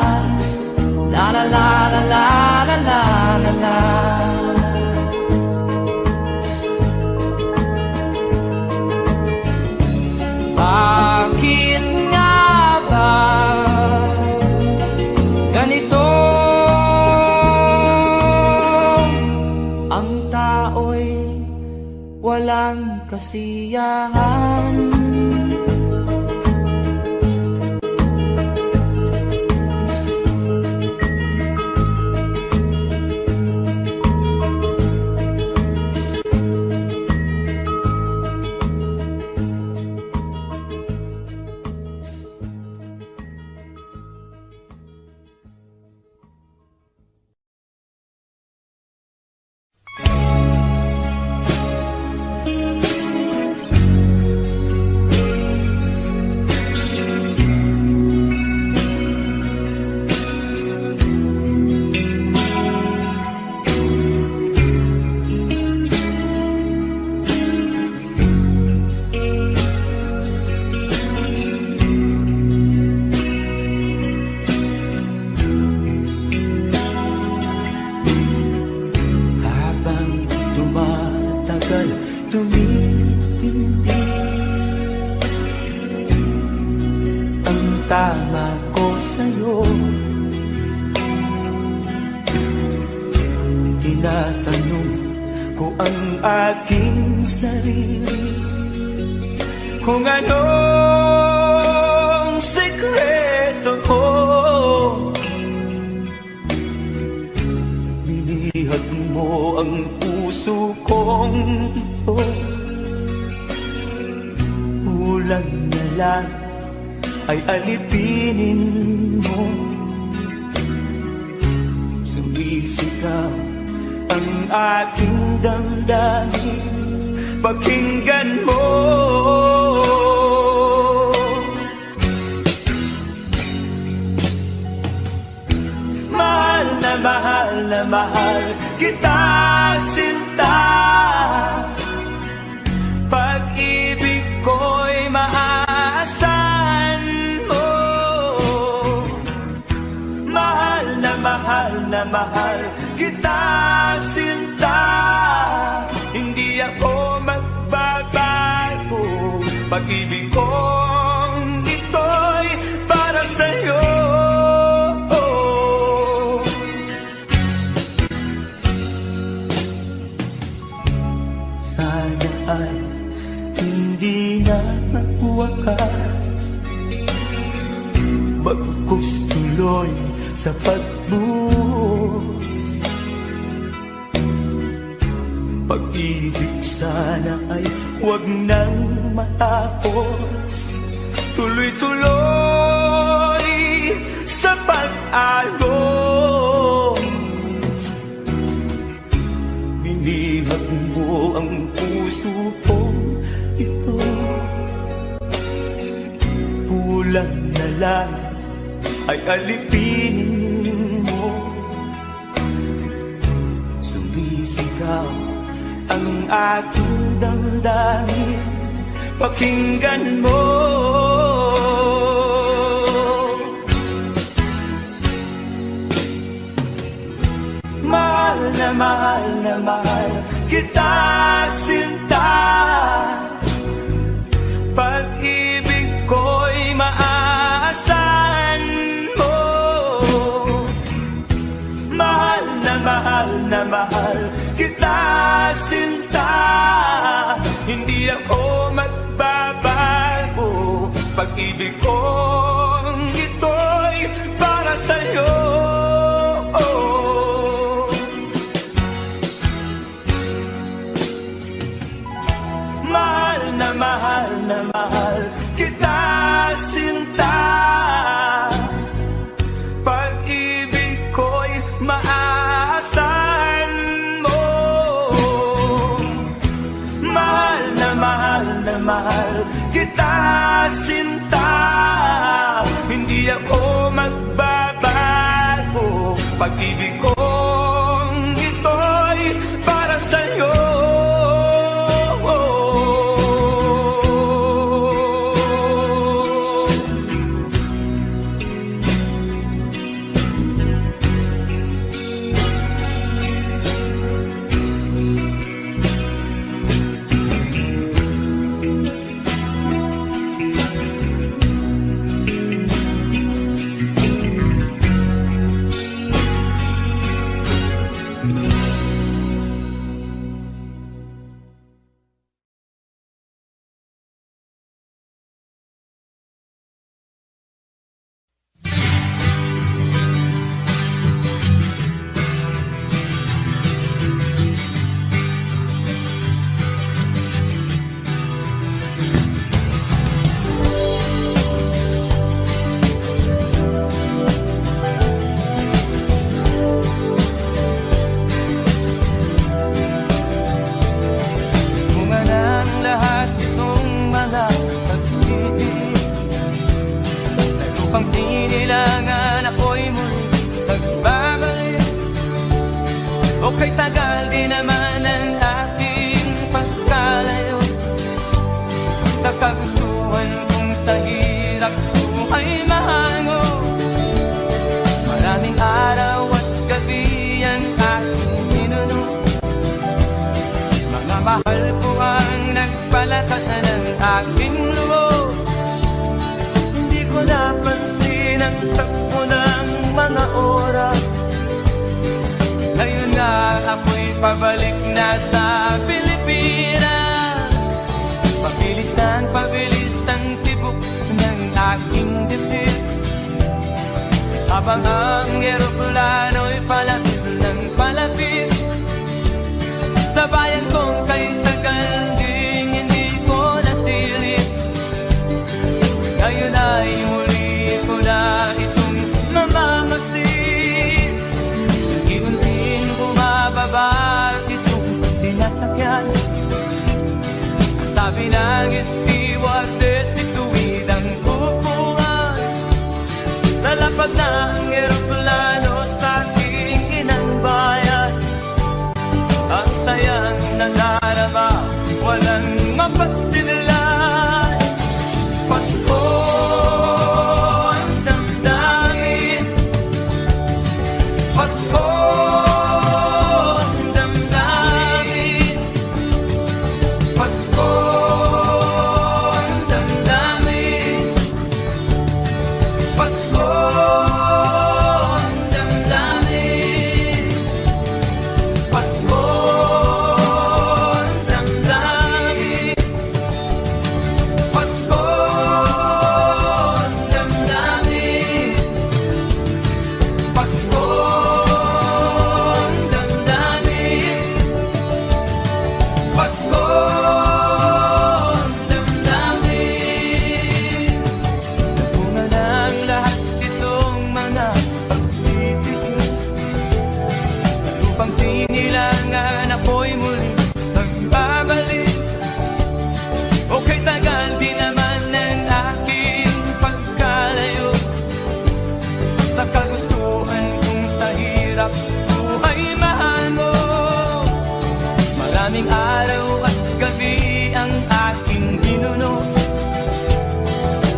la la la la la la la la. Bakit nga ba ganito? Ang tao'y walang kasiyahan. Tama ko sa'yo, tinatanong ko ang aking sarili kung anong sekreto ko. Binihag mo ang puso kong ito, kulang na lang ay alipinin mo. Sumisigaw ang aking damdamin, pakinggan mo. Mahal na mahal kita, sinta. Pag-ibig ko'y maaasahan mo. Mahal na mahal kita, sinta. Hindi ako magbabago. Pag-ibig kong ito'y para sa'yo. Sana ay hindi na magwakas, bagkus tuloy sa pagbuhos. Pag-ibig sana ay huwag nang matapos, tuloy-tuloy sa pag-alos. Binihag mo ang puso ko ito, kulang na lang ay alipinin mo. Sumisigaw ang aking damdamin, pakinggan mo. Mahal na mahal kita, sinta. Pag-ibig ko'y maaasahan mahal kita sinta. Hindi ako magbabago, pag-ibig kong ito'y para sa'yo. Mahal na mahal kita sinta. Pag-ibig ko'y maaasahan mo. Mahal na mahal kita sinta. Hindi ako magbabago, pag-ibig kong ito'y para sa'yo. Pang sinilangan ako'y muli nagbabalik. O kay tagal din naman ang aking pagkalayo sa kagustuhan kong sa hirap buhay mahango. Maraming araw at gabi ang aking ninuno. Mga mahal ko ang nagpalakasan ng aking loob. Hindi ko napansin ang takbo ng mga oras. Ngayon nga ako'y pabalik na sa Pilipinas. Pabilis ang tibok ng aking dibdib, habang ang eroplano'y palapit ng palapit sa bayan kong kay tagal ding hindi ko nasilip. Ngayon ay muli ko na itong mamamasid. Unti-unting bumababa itong sinasakyan. Ang sabi ng stewardess, ituwid ang upuan. Lalapag na ang eroplano sa aking inang bayan. Ang sayang nangarama, walang mapagsinlan. Pasko ang damdamin, Pasko ang damdamin, Pasko ang damdamin, Pasko ang damdamin, Pasko ang damdamin, Pasko ang damdamin, Pasko ang damdamin, Pasko ang damdamin. Nagbunga ng lahat itong mga pagtitiis. Sa lupang sinilangan ako'y muli nagbabalik. O kay tagal di naman ng aking pagkalayo sa kagustuhan kong sa hirap buhay mahango. Maraming araw at gabi ang aking ginuno.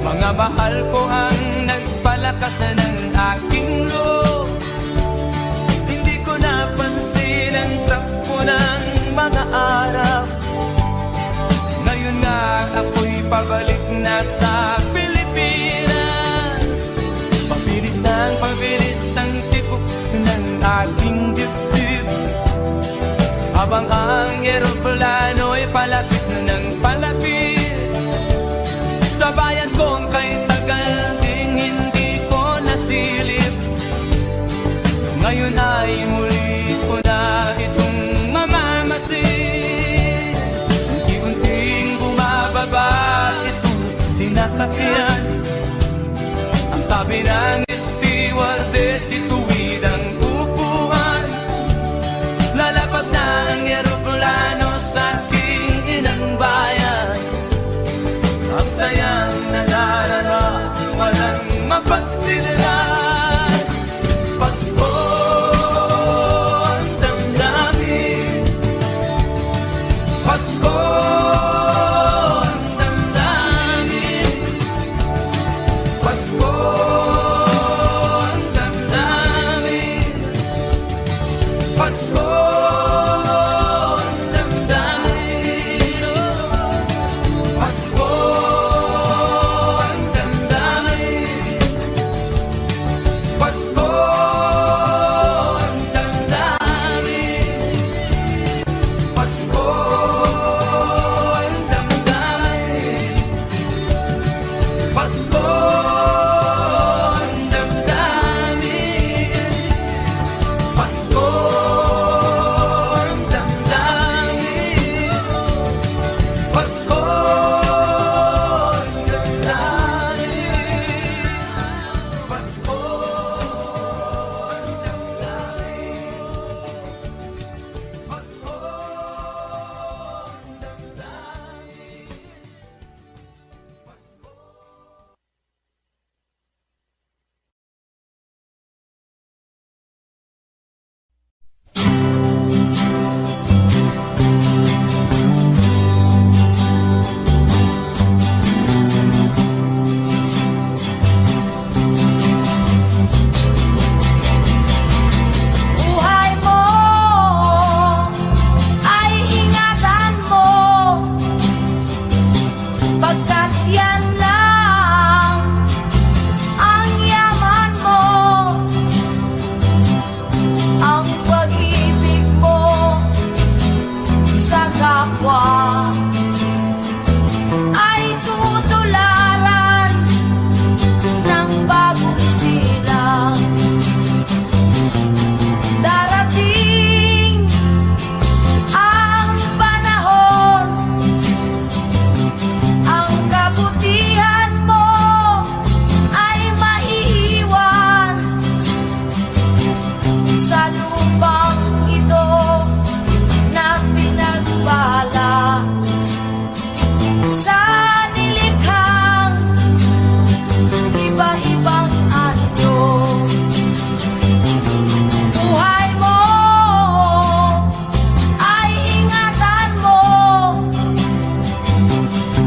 Mga mahal ko ang nagpalakasan ng aking loob. Hindi ko napansin ang takbo ng mga araw. Ngayon nga ako'y pabalik na sa Pilipinas. Pabilis ang tibok ng aking dibdib, silip. Ngayon ay muli ko na itong mamamasin. Unti-unting bumababa itong sinasakyan. Ang sabi ng stewardess, ituwid ang upuan. Lalapag na ang eroplano sa aking inang bayan. Ang sayang nadarama, walang mapagsilan. Pasko ang damdamin, Pasko ang damdamin, Pasko ang damdamin, Pasko ang damdamin, Pasko ang damdamin, Pasko ang damdamin, Pasko ang damdamin, Pasko ang damdamin, Pasko ang damdamin, Pasko ang damdamin, Pasko ang damdamin, Pasko ang damdamin, Pasko. Buhay mo ay ingatan mo, pagkat yan lang ang yaman mo. Ang pag-ibig mo sa kapwa ay tutularan ng bagong silang. Darating ang panahon, ang kabutihan mo ay maiiwan sa lupang ito na pinagbala sa nilikhang iba-ibang anyo. Buhay mo ay ingatan mo,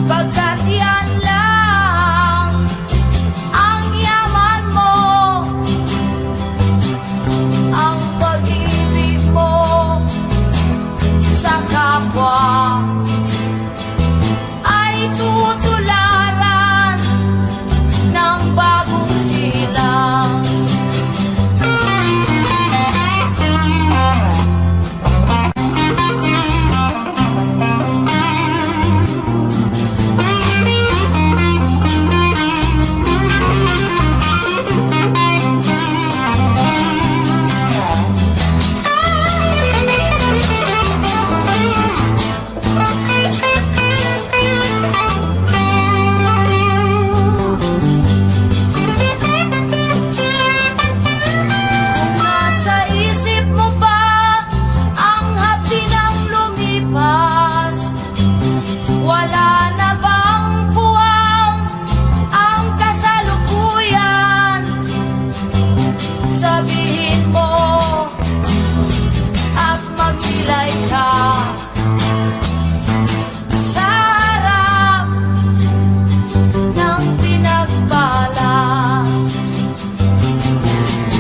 pagkat yan lang ang yaman mo. Ang pag-ibig mo sa kapwa ay tutularan ng bagong silang. Nasa isip mo pa ang hapdi ng lumipas? Wala na bang puwang ang kasalukuyan? Sabihin mo at magnilay ka sa harap ng pinagbala.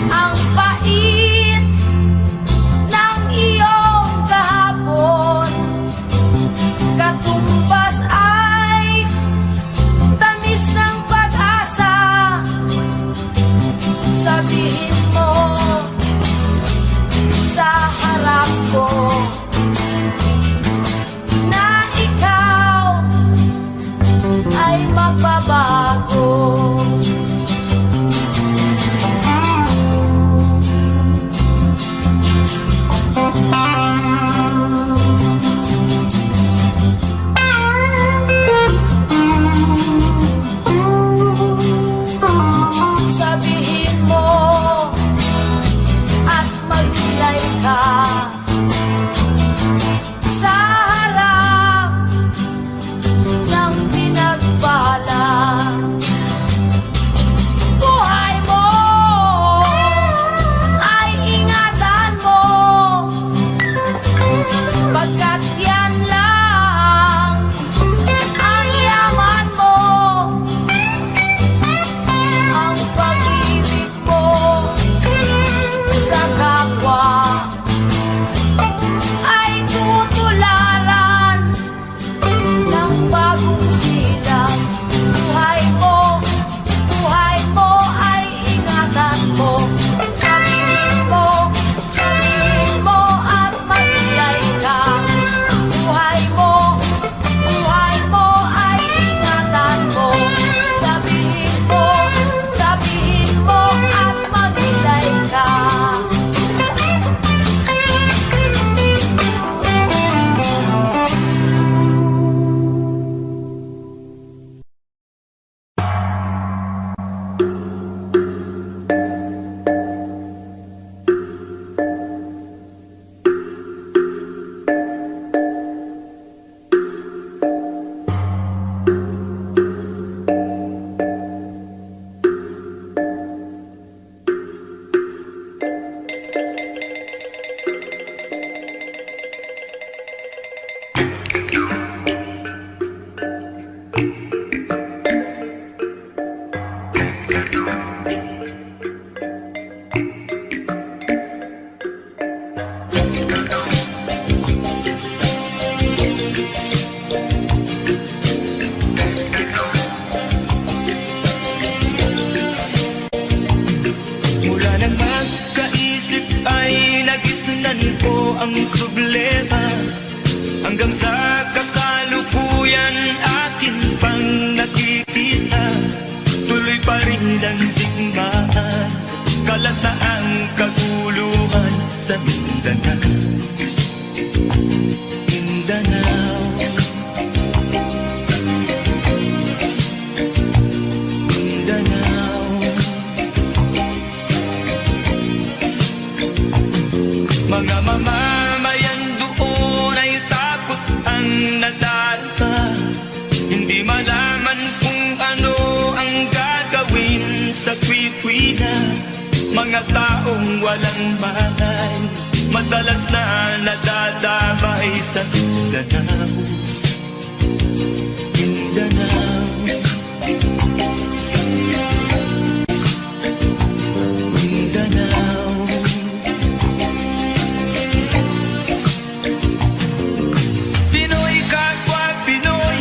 Ang pait ng iyong kahapon, katumbas ay tamis ng pag-asa. Sabihin mo sa harap ko na ikaw ay magbabago. mga taong walang malay, madalas na nadadamay sa Mindanao. Mindanao, Mindanao. Pinoy kapwa Pinoy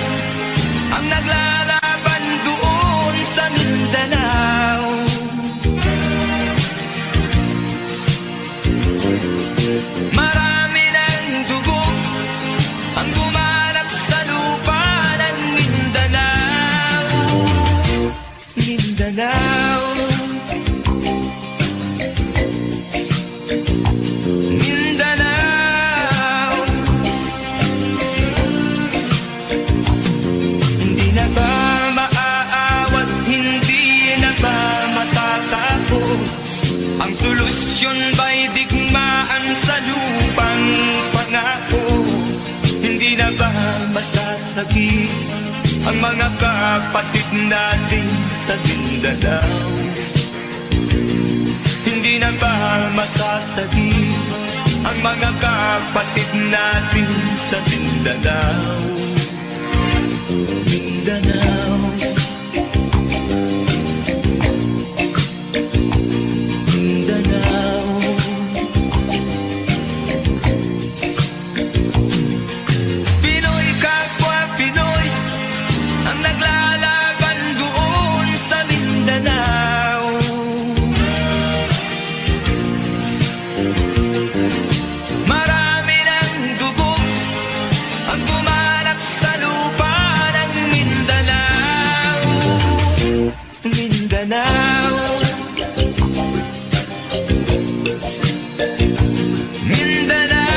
ang naglalaban doon sa Mindanao. Marami ng dugo ang gumanap sa lupa ng Mindanao. Mindanao, Mindanao. Hindi na ba maaawat, hindi na ba matatapos? Ang solusyon ba'y digmaan sa lupang pangako? Hindi na ba masasagi ang mga kapatid natin sa Mindanao? Hindi na ba masasagi ang mga kapatid natin sa Mindanao? Mindanao, Mindanao. Pinoy kapwa Pinoy ang naglalaban doon sa Mindanao. Marami ng dugo ang gumanap sa lupa ng Mindanao. Mindanao, Mindanao,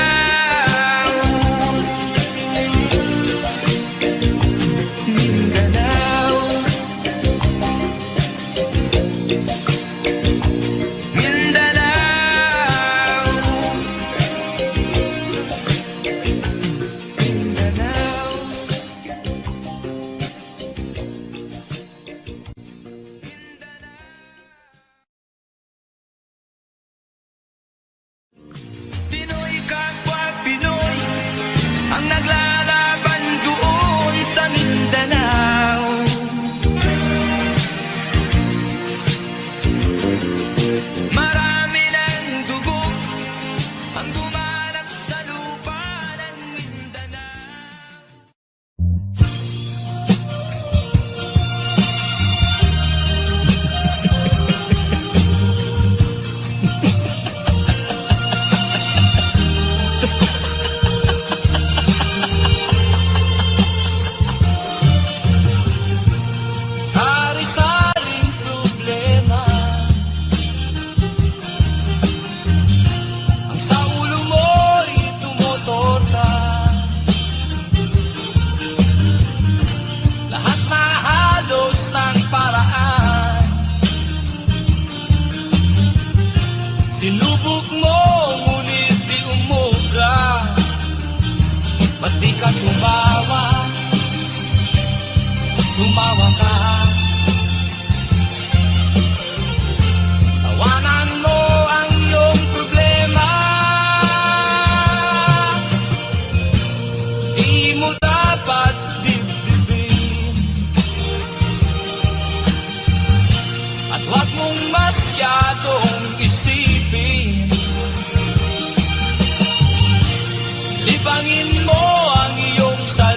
Mindanao, Mindanao. Pinoy kapwa Pinoy ang naglalaban doon sa Mindanao. Marami ng dugo ang gumanap sa lupa ng Mindanao. Sari-saring problema ang sa ulo mo'y tumutorta. Lahat na halos ng paraan sinubok mo, ngunit di umubra. Ba't di ka tumawa? Tumawa ka. Tawanan mo ang iyong problema. Di mo dapat dibdibin, at huwag mong masyadong isipin. Libangin mo ang iyong sarili.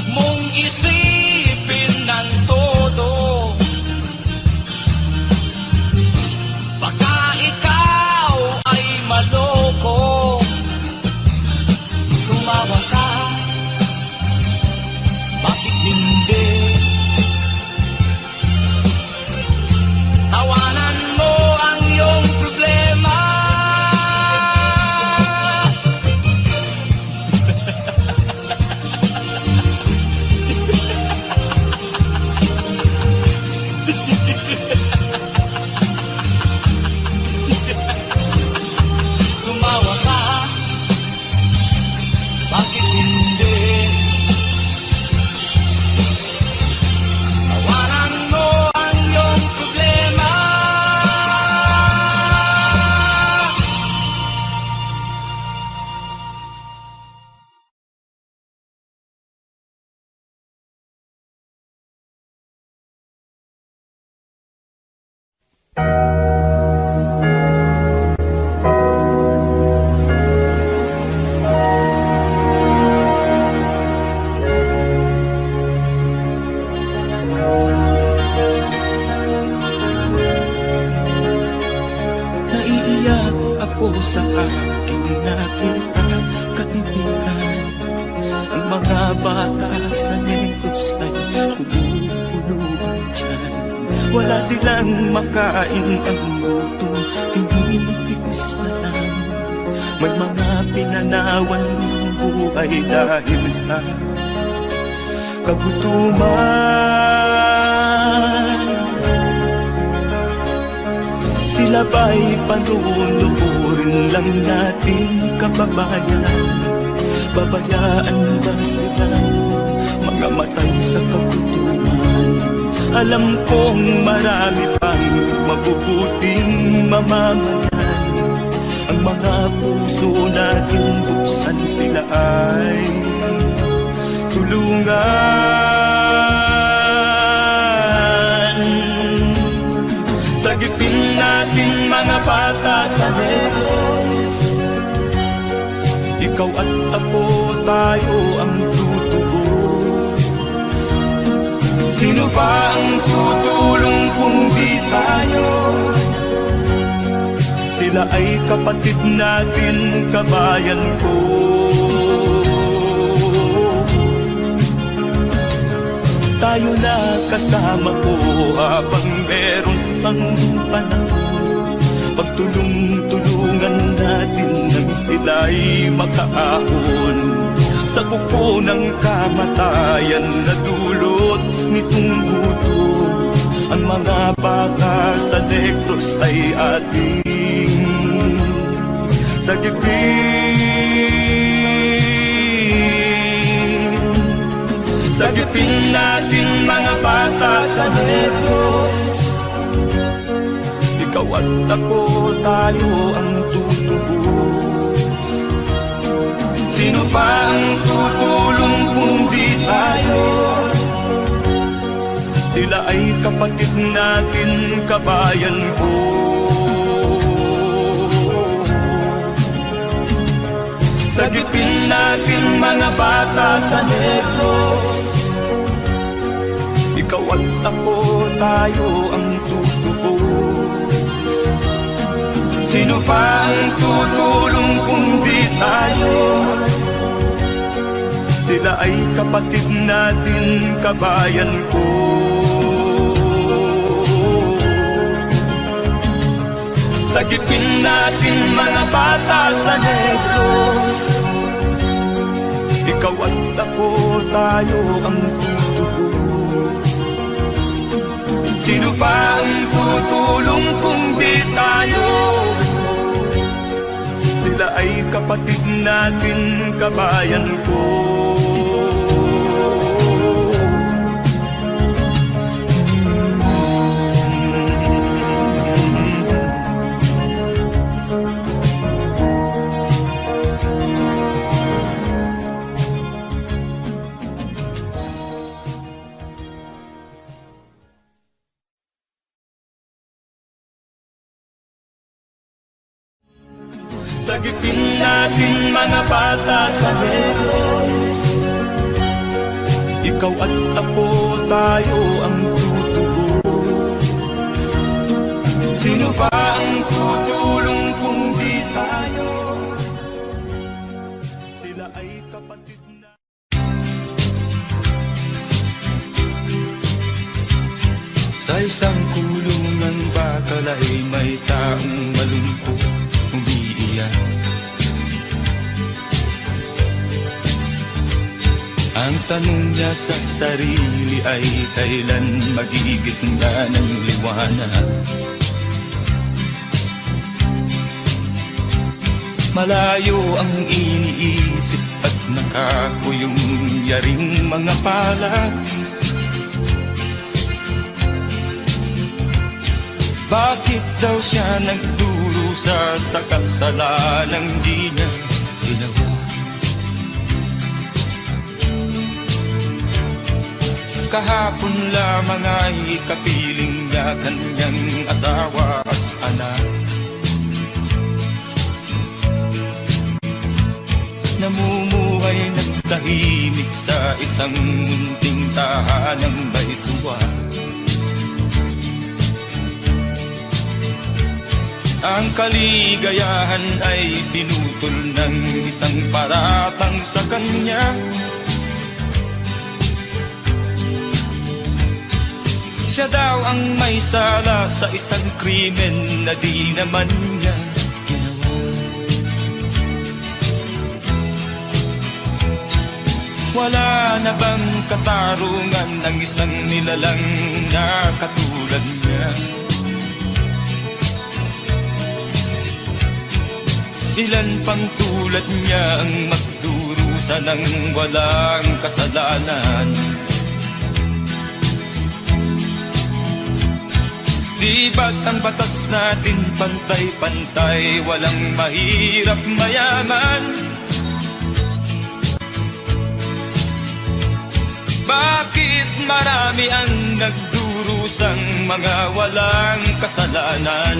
Wag mong isipin ng todo, baka ikaw ay maloko. Tumawa ka, bakit hindi? Tawanan mo ang iyong problema. Tumawa ka, bakit hindi? Tawanan mo ang iyong problema. Naiiyak ako sa aking nakita, kaibigan. Ang mga bata sa negros ay kumukulong dyan. Wala silang makain, ang gutom tinitiis na lang. May mga pinanawan ng buhay dahil sa kagutuman. Sila ba'y panunurin lang nating kababayan? Babayaan ba silang mga matay sa kagutuman? Alam kong marami pang mabubuting mamamayan. Ang mga puso natin buksan, sila ay tulungan. Sagipin natin mga bata sa negros. Ikaw at ako, tayo ang tutubos. Sino ba ang tutulong kung di tayo? Sila ay kapatid natin, kabayan ko. Tayo na kasama ko habang meron pang panahon. Pagtulong-tulungan natin nang sila'y makaahon sa kuko ng kamatayan na dulot nitong gutom. Ang mga bata sa negros ay ating sagipin. Sagipin natin mga bata sa negros. Ikaw at ako, tayo ang tutubos. Sino pa ang tutulong kung di tayo? Sila ay kapatid natin, kabayan ko. Sagipin natin mga bata sa negros. Ikaw at ako, tayo ang tutubos. Sino pa ang tutulong kung di tayo? Sila ay kapatid natin, kabayan ko. Sagipin natin mga bata sa negros. Ikaw at ako, tayo ang tutubos. Sino pa ang tutulong kung di tayo? Sila ay kapatid natin, kabayan ko. Sagipin natin mga bata sa negros. ikaw at ako, tayo ang tutubos. Sino ba ang tutulong kung di tayo? Sila ay kapatid na. Sa isang kulungan bakal ay may taong malungkot umiiyak. Ang tanong niya sa sarili ay kailan magigising na ng liwanag. Malayo ang iniisip at nakakuyong yaring mga palad. Bakit daw siya nagdurusa sa kasalanang di niya ginawa? Kahapon lamang ay kapiling niya kanyang asawa at anak. Namumuhay ng tahimik sa isang munting tahanang may tuwa. Ang kaligayahan ay pinutol ng isang paratang sa kanya. Siya daw ang may sala sa isang krimen na di naman niya ginawa. Wala na bang katarungan ng isang nilalang na katulad niya? Ilan pang tulad niya ang magdurusa ng walang kasalanan? Di ba't ang batas natin pantay-pantay, walang mahirap mayaman? Bakit marami ang nagdurusang mga walang kasalanan?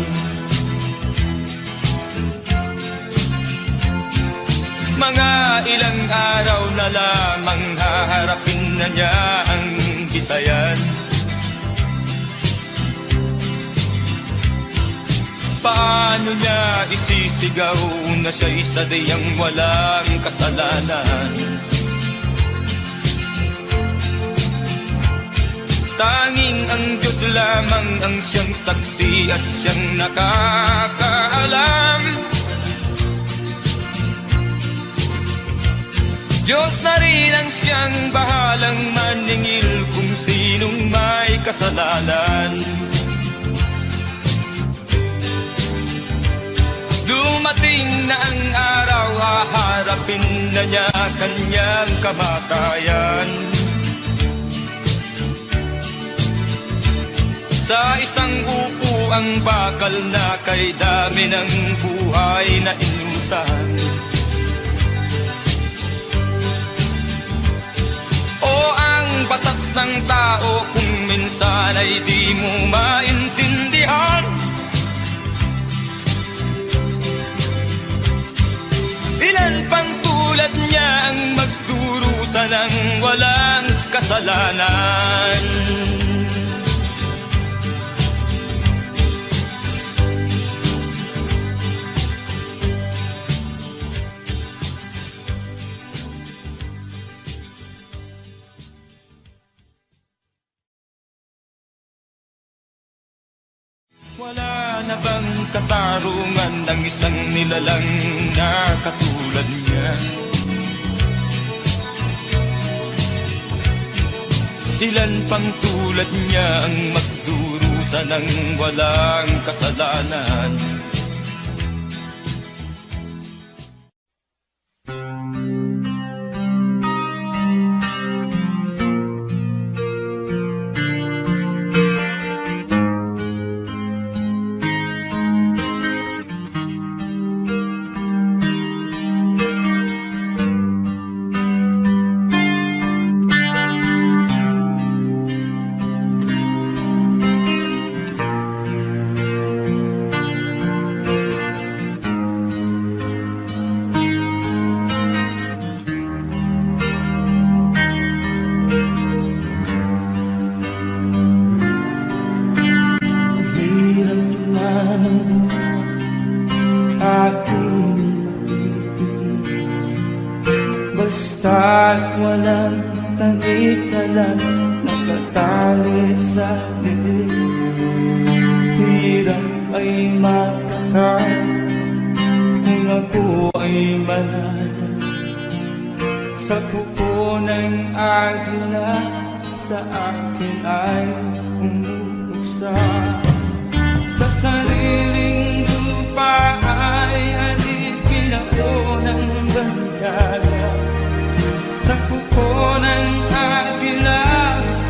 Mga ilang araw na lamang haharapin na niya ang bitayan. Paano niya isisigaw na siya'y sadyang walang kasalanan? Tanging ang Diyos lamang ang siyang saksi at siyang nakakaalam. Diyos na rin ang siyang bahalang maningil kung sinong may kasalanan. Dumating na ang araw, haharapin na niya kanyang kamatayan. Sa isang upo ang bakal na kay dami ng buhay na inutang. O ang batas ng tao kung minsan ay di mo maintindihan. Ilan pang tulad niya ang magdurusa ng walang kasalanan? Wala na bang katarungan ng isang nilalang na katulad niya? Ilan pang tulad niya ang magdurusa ng walang kasalanan? Basta't walang tanik-talang nakatali sa liig. Hirap ay matakal kung ako ay malala. Sa kuko ng agila sa akin ay pumupuksa. Sa sariling lupa ay alipin ako ng bandala. Sa kuko ng agila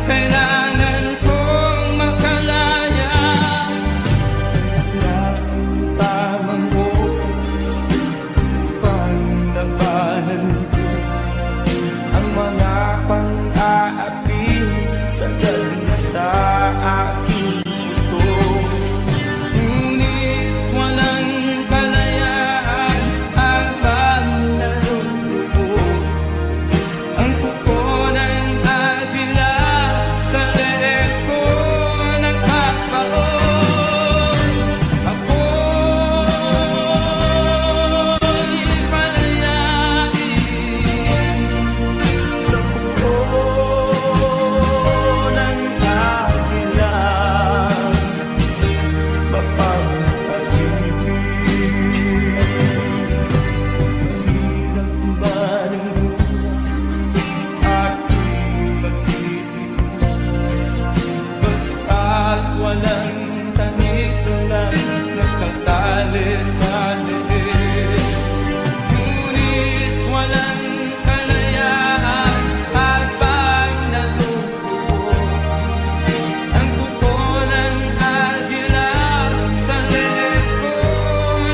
kailangan kong makalaya. Na ang tamang oras upang labanan ko ang mga pang-aapi sagad na sa aking ito. Ngunit walang kalayaan habang naroroon ang kuko ng agila sa leeg ko nagpapaon. Ako'y palayain sa kuko ng agila, mapapalipin. Mahirap ba ng aking magtitiis? Basta't walang tanik-talang nakatali sa liig. Ngunit walang kalayaan habang natutuon ang kuko ng agila sa leeg ko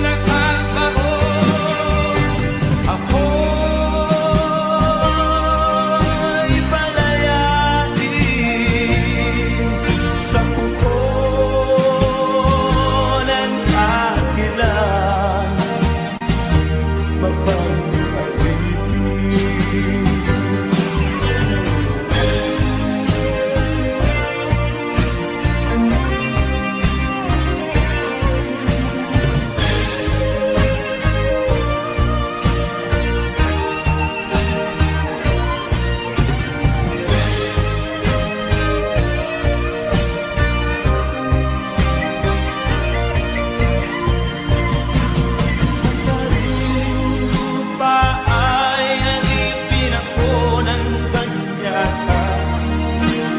nagpapaon. Ako'y palayain sa kuko ng agila, sa sariling lupa ay alipin ako ng banyaga.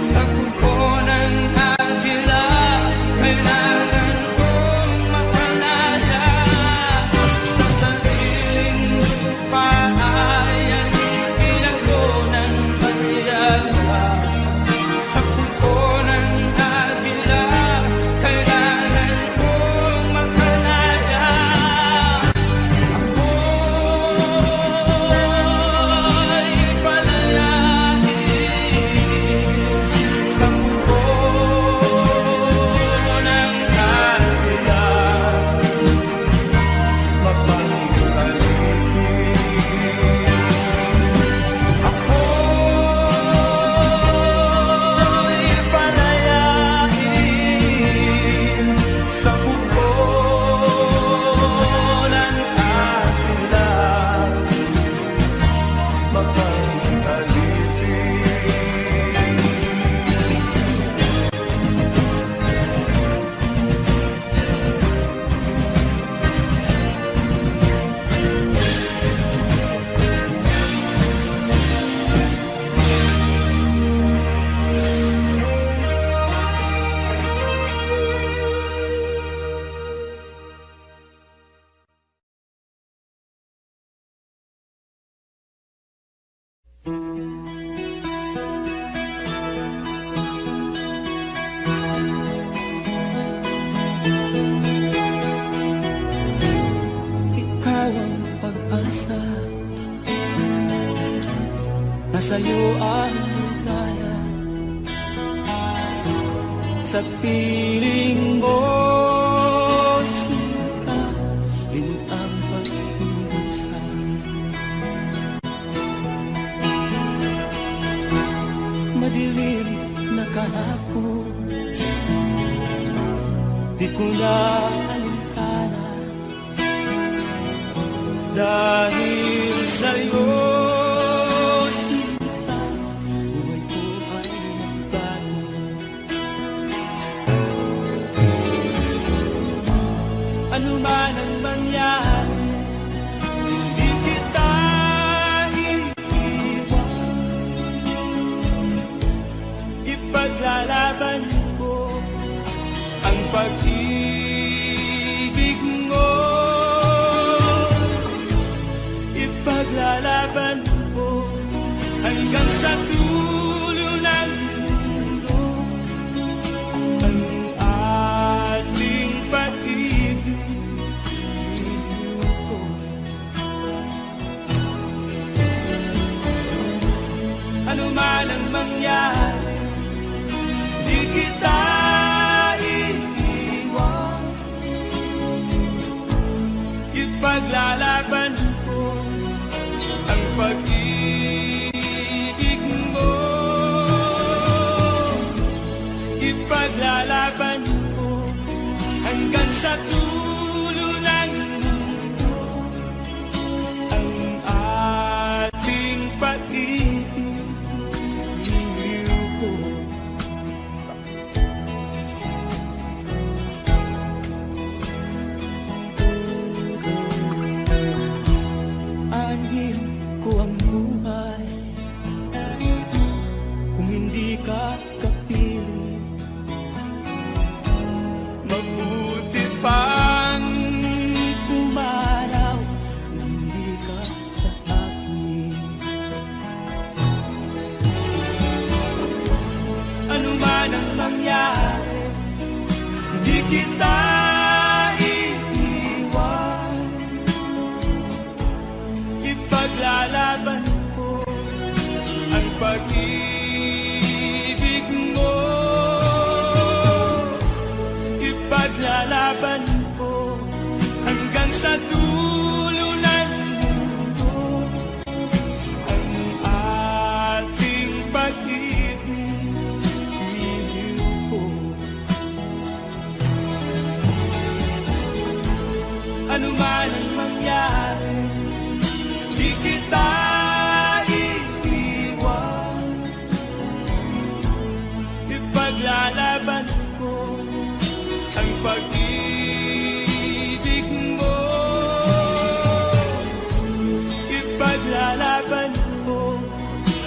Sa kuko ng agila kailangan kong makalaya. Sa sariling lupa ay alipin ako ng banyaga. Sa kuko ng agila kailangan kong makalaya. Ako'y palayain sa kuko ng agila, mapapalipin. Ako'y palayain sa kuko ng agila, ikaw ang pag-asa, nasa'yo ang ligaya. Sa piling mo sinta, limot ang pagdudusa. Madilim na kahapon, di ko na alintana dahil sa'yo hanggang sa dulo ng mundo ang ating pag-ibig. Ano man ang mangyari, di kita iiwan. Ipaglalaban ko ang pag-ibig mo. Ipaglalaban ko hanggang sa dulo ng mundo ang ating pag-ibig. Anhin ko ang buhay kung hindi ka kapiling. Mabuti pang pumaraw kung hindi ka sa akin. Ano man ang mangyari, hindi kita iiwan. Ipaglalaban ko ang pag-ibig mo. Ipaglalaban ko hanggang sa dulo ng mundo ang ating pag-ibig. Ko. Ano man ang mangyari, di kita iiwan. Ipaglalaban ko ang pag-ibig mo. Ipaglalaban ko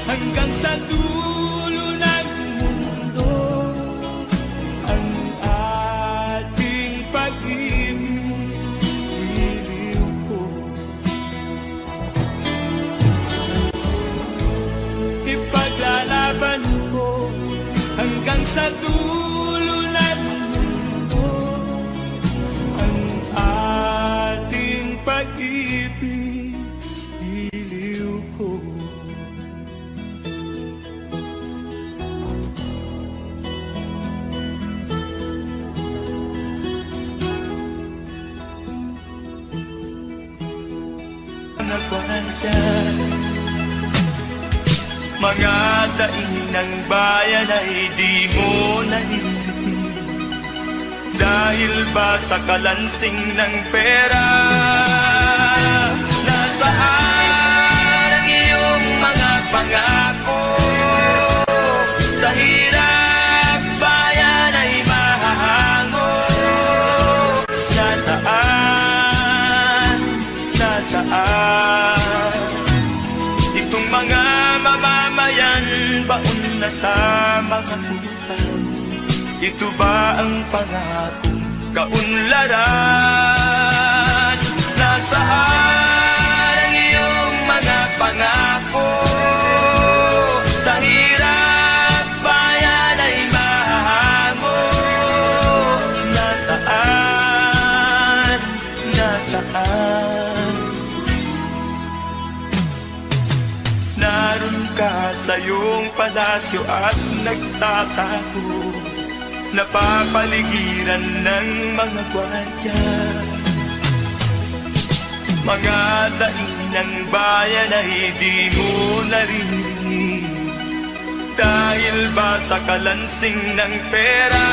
hanggang sa dulo ng mundo ang ating pag-ibig. Ipaglalaban ko hanggang sa dulo ng mundo ang ating pag-ibig. Iliw ko. Nagwandyan mga daing ng bayan ay di mo nalilitin. Dahil ba sa kalansing ng pera? Nasaan ang iyong mga pangako? Sa hirap bayan ay mahahango. Nasaan? Nasaan? Itong mga mamamayan, baon na sa mga utang. Ito ba ang pangakong kaunlaran? Nasaan ang iyong mga pangako? Sa hirap bayan ay mahahango. Nasaan? Nasaan? Naroon ka sa iyong palasyo at nagtatago, napapaligiran ng mga gwardiya. Mga daing ng bayan ay di mo naririnig. Dahil ba sa kalansing ng pera?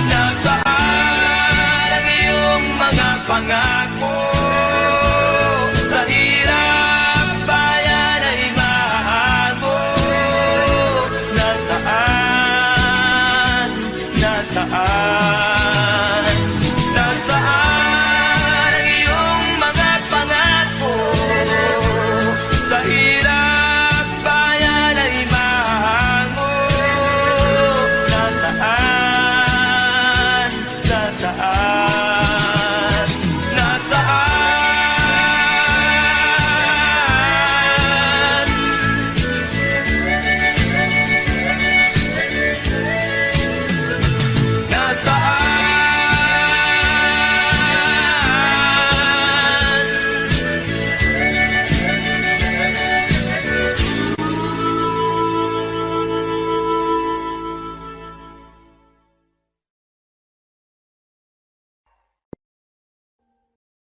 Nasaan ang iyong mga pangako? Sa hirap bayan ay mahahango. Nasaan? Nasaan? Nasaan ang iyong mga pangako? Sa hirap bayan ay mahahango. Nasaan? Nasaan? Nasaan?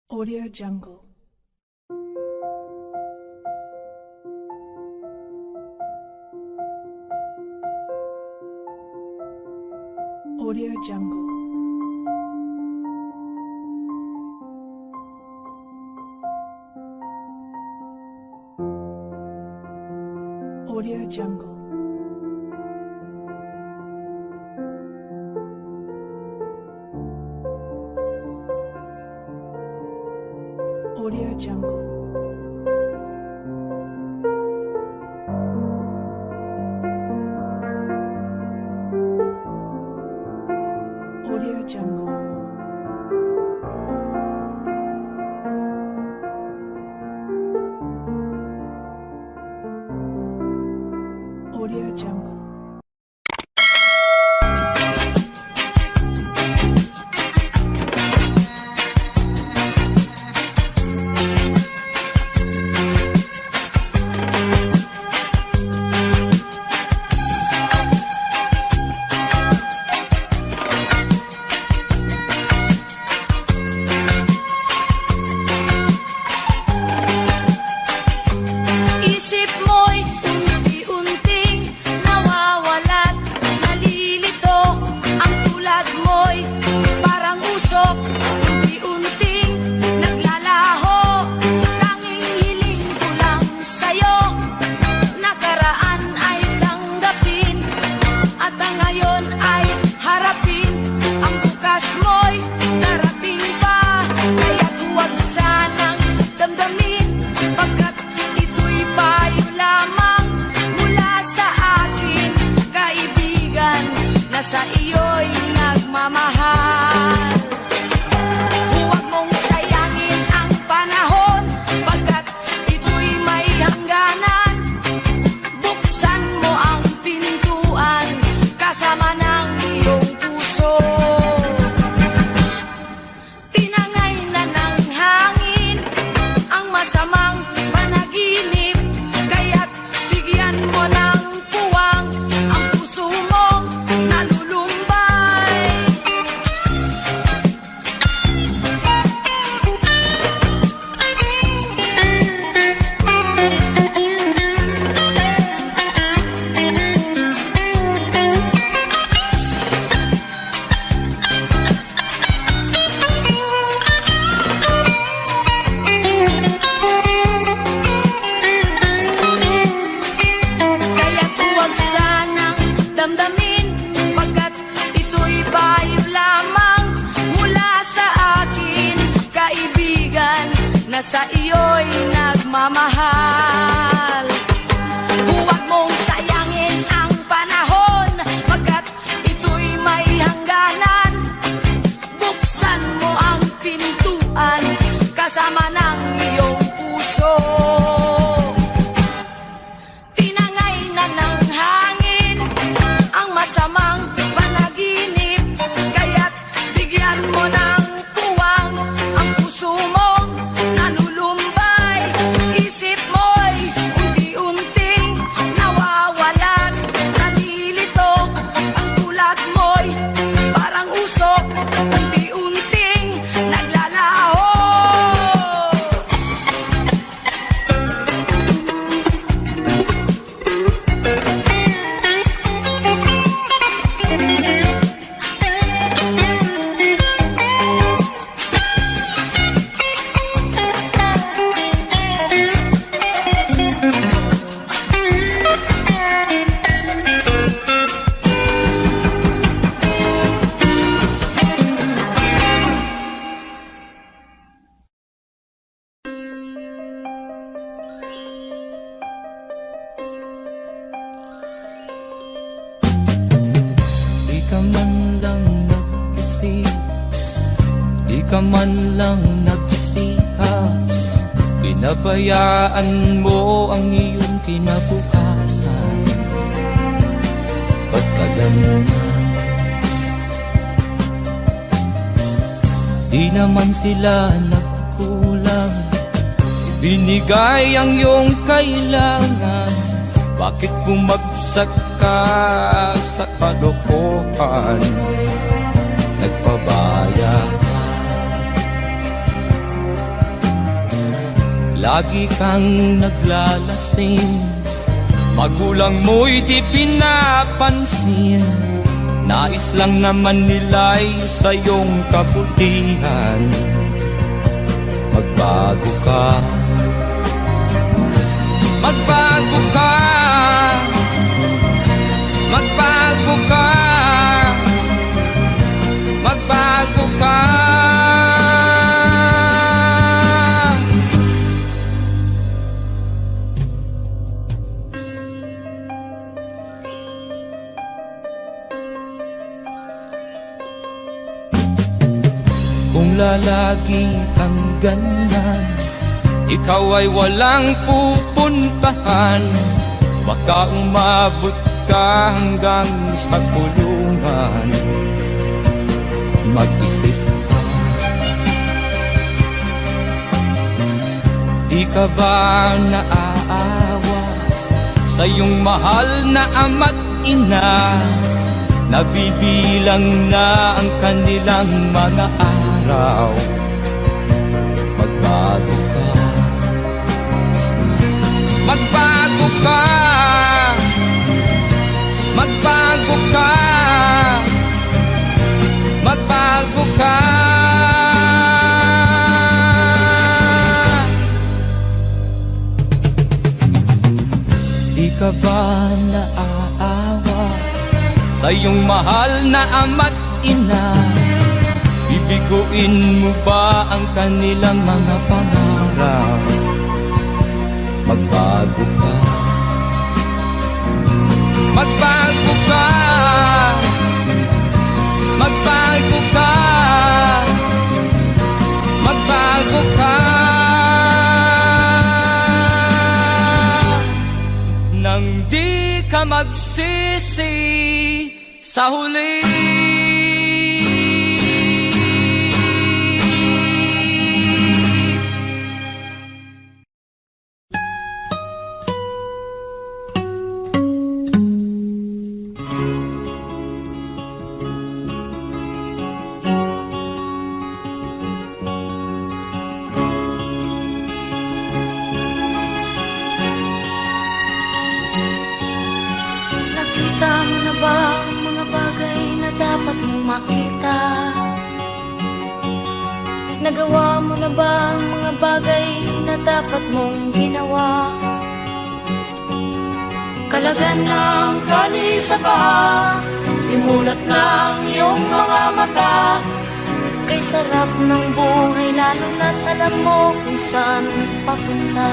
Audio Jungle. Audio Jungle. Audio Jungle. Audio Jungle. Audio Jungle. Audio Jungle. Isip mo'y unti-unting nawawalat, nalilito. Ang tulad mo'y parang usok, unti-unting naglalaho. Tanging hiling ko lang sa'yo, nakaraan ay tanggapin, at ang ngayon ay harapin. Ang bukas mo'y darating pa, kaya't huwag sanang damdamin, pagkat ito'y payo lamang mula sa akin, kaibigan, na sa iyo'y nagmamahal. Huwag mong sayangin ang panahon, pagkat ito'y may hangganan. Buksan mo ang pintuan, kasama ng iyong puso. Tinangay na ng hangin ang masamang panaginip, kaya't bigyan mo ng puwang ang puso mong nalulumbay. Kaya't huwag sanang damdamin, pagkat ito'y payo lamang mula sa akin, kaibigan, na sa iyo'y nagmamahal. Huwag mong sayangin ang panahon, pagkat ito'y may hangganan. Buksan mo ang pintuan, kasama ng iyong puso. Tinangay na ng hangin ang masamang panaginip, kaya't bigyan mo ng puwang ang puso mong nalulumbay. Isip mo'y unti-unting nawawalan, nalilito. Ang tulad mo'y parang usok, unti-unting naglalaho. Di ka man lang nag-isip, di ka man lang nagsika, pinabayaan mo ang iyong kinabukasan. Pagkaganyan, di naman sila nagkulang, ibinigay ang iyong kailangan. Bakit bumagsak ka sa kalokohan? Nagpabaya ka, lagi kang naglalasing. Magulang mo'y di pinapansin, nais lang naman nila'y sa iyong kabutihan. Magbago ka, magbago ka, magbago ka, magbago ka. Kung lalagi kang ganyan, ikaw ay walang pupuntahan. Baka umabot ka hanggang sa kulungan. Mag-isip ka, di ka ba naaawa sa iyong mahal na ama't ina? Nabibilang na ang kanilang mga araw. Magbago ka, magbago ka, magbago ka, magbago ka. Di ka ba naaawa sa iyong mahal na ama't ina? Bibiguin mo ba ang kanilang mga pangarap? Magbago ka, magbago ka, magbago ka, magbago ka. Nang di ka magsisi sa huli. Nakita mo na ba ang mga bagay na dapat mong makita? Nagawa mo na ba ang mga bagay na dapat mong ginawa? Kalagan ng kali sa paa, imulat ng iyong mga mata. Kay sarap ng buhay, lalo na't alam mo kung saan papunta.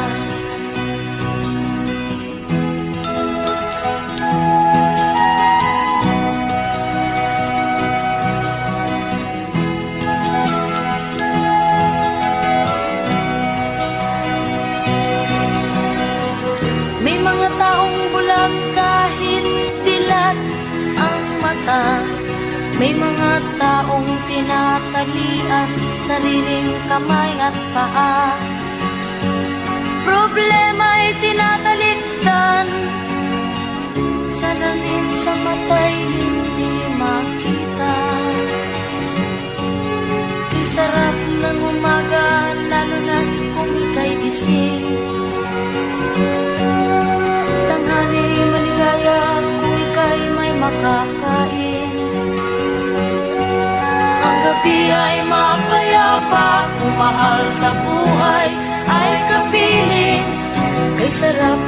May mga taong bulag kahit dilat ang mata. May mga taong tinatalian sariling kamay at paa. Problema'y tinatalikdan, salamin sa mata'y hindi makita. Di sarap ng umaga, lalo na kung ika'y gising. Tanghali maligaya kung ika'y may makakain. Ang gabi ay mapayapa kung mahal sa buhay ay kapiling. Kay sarap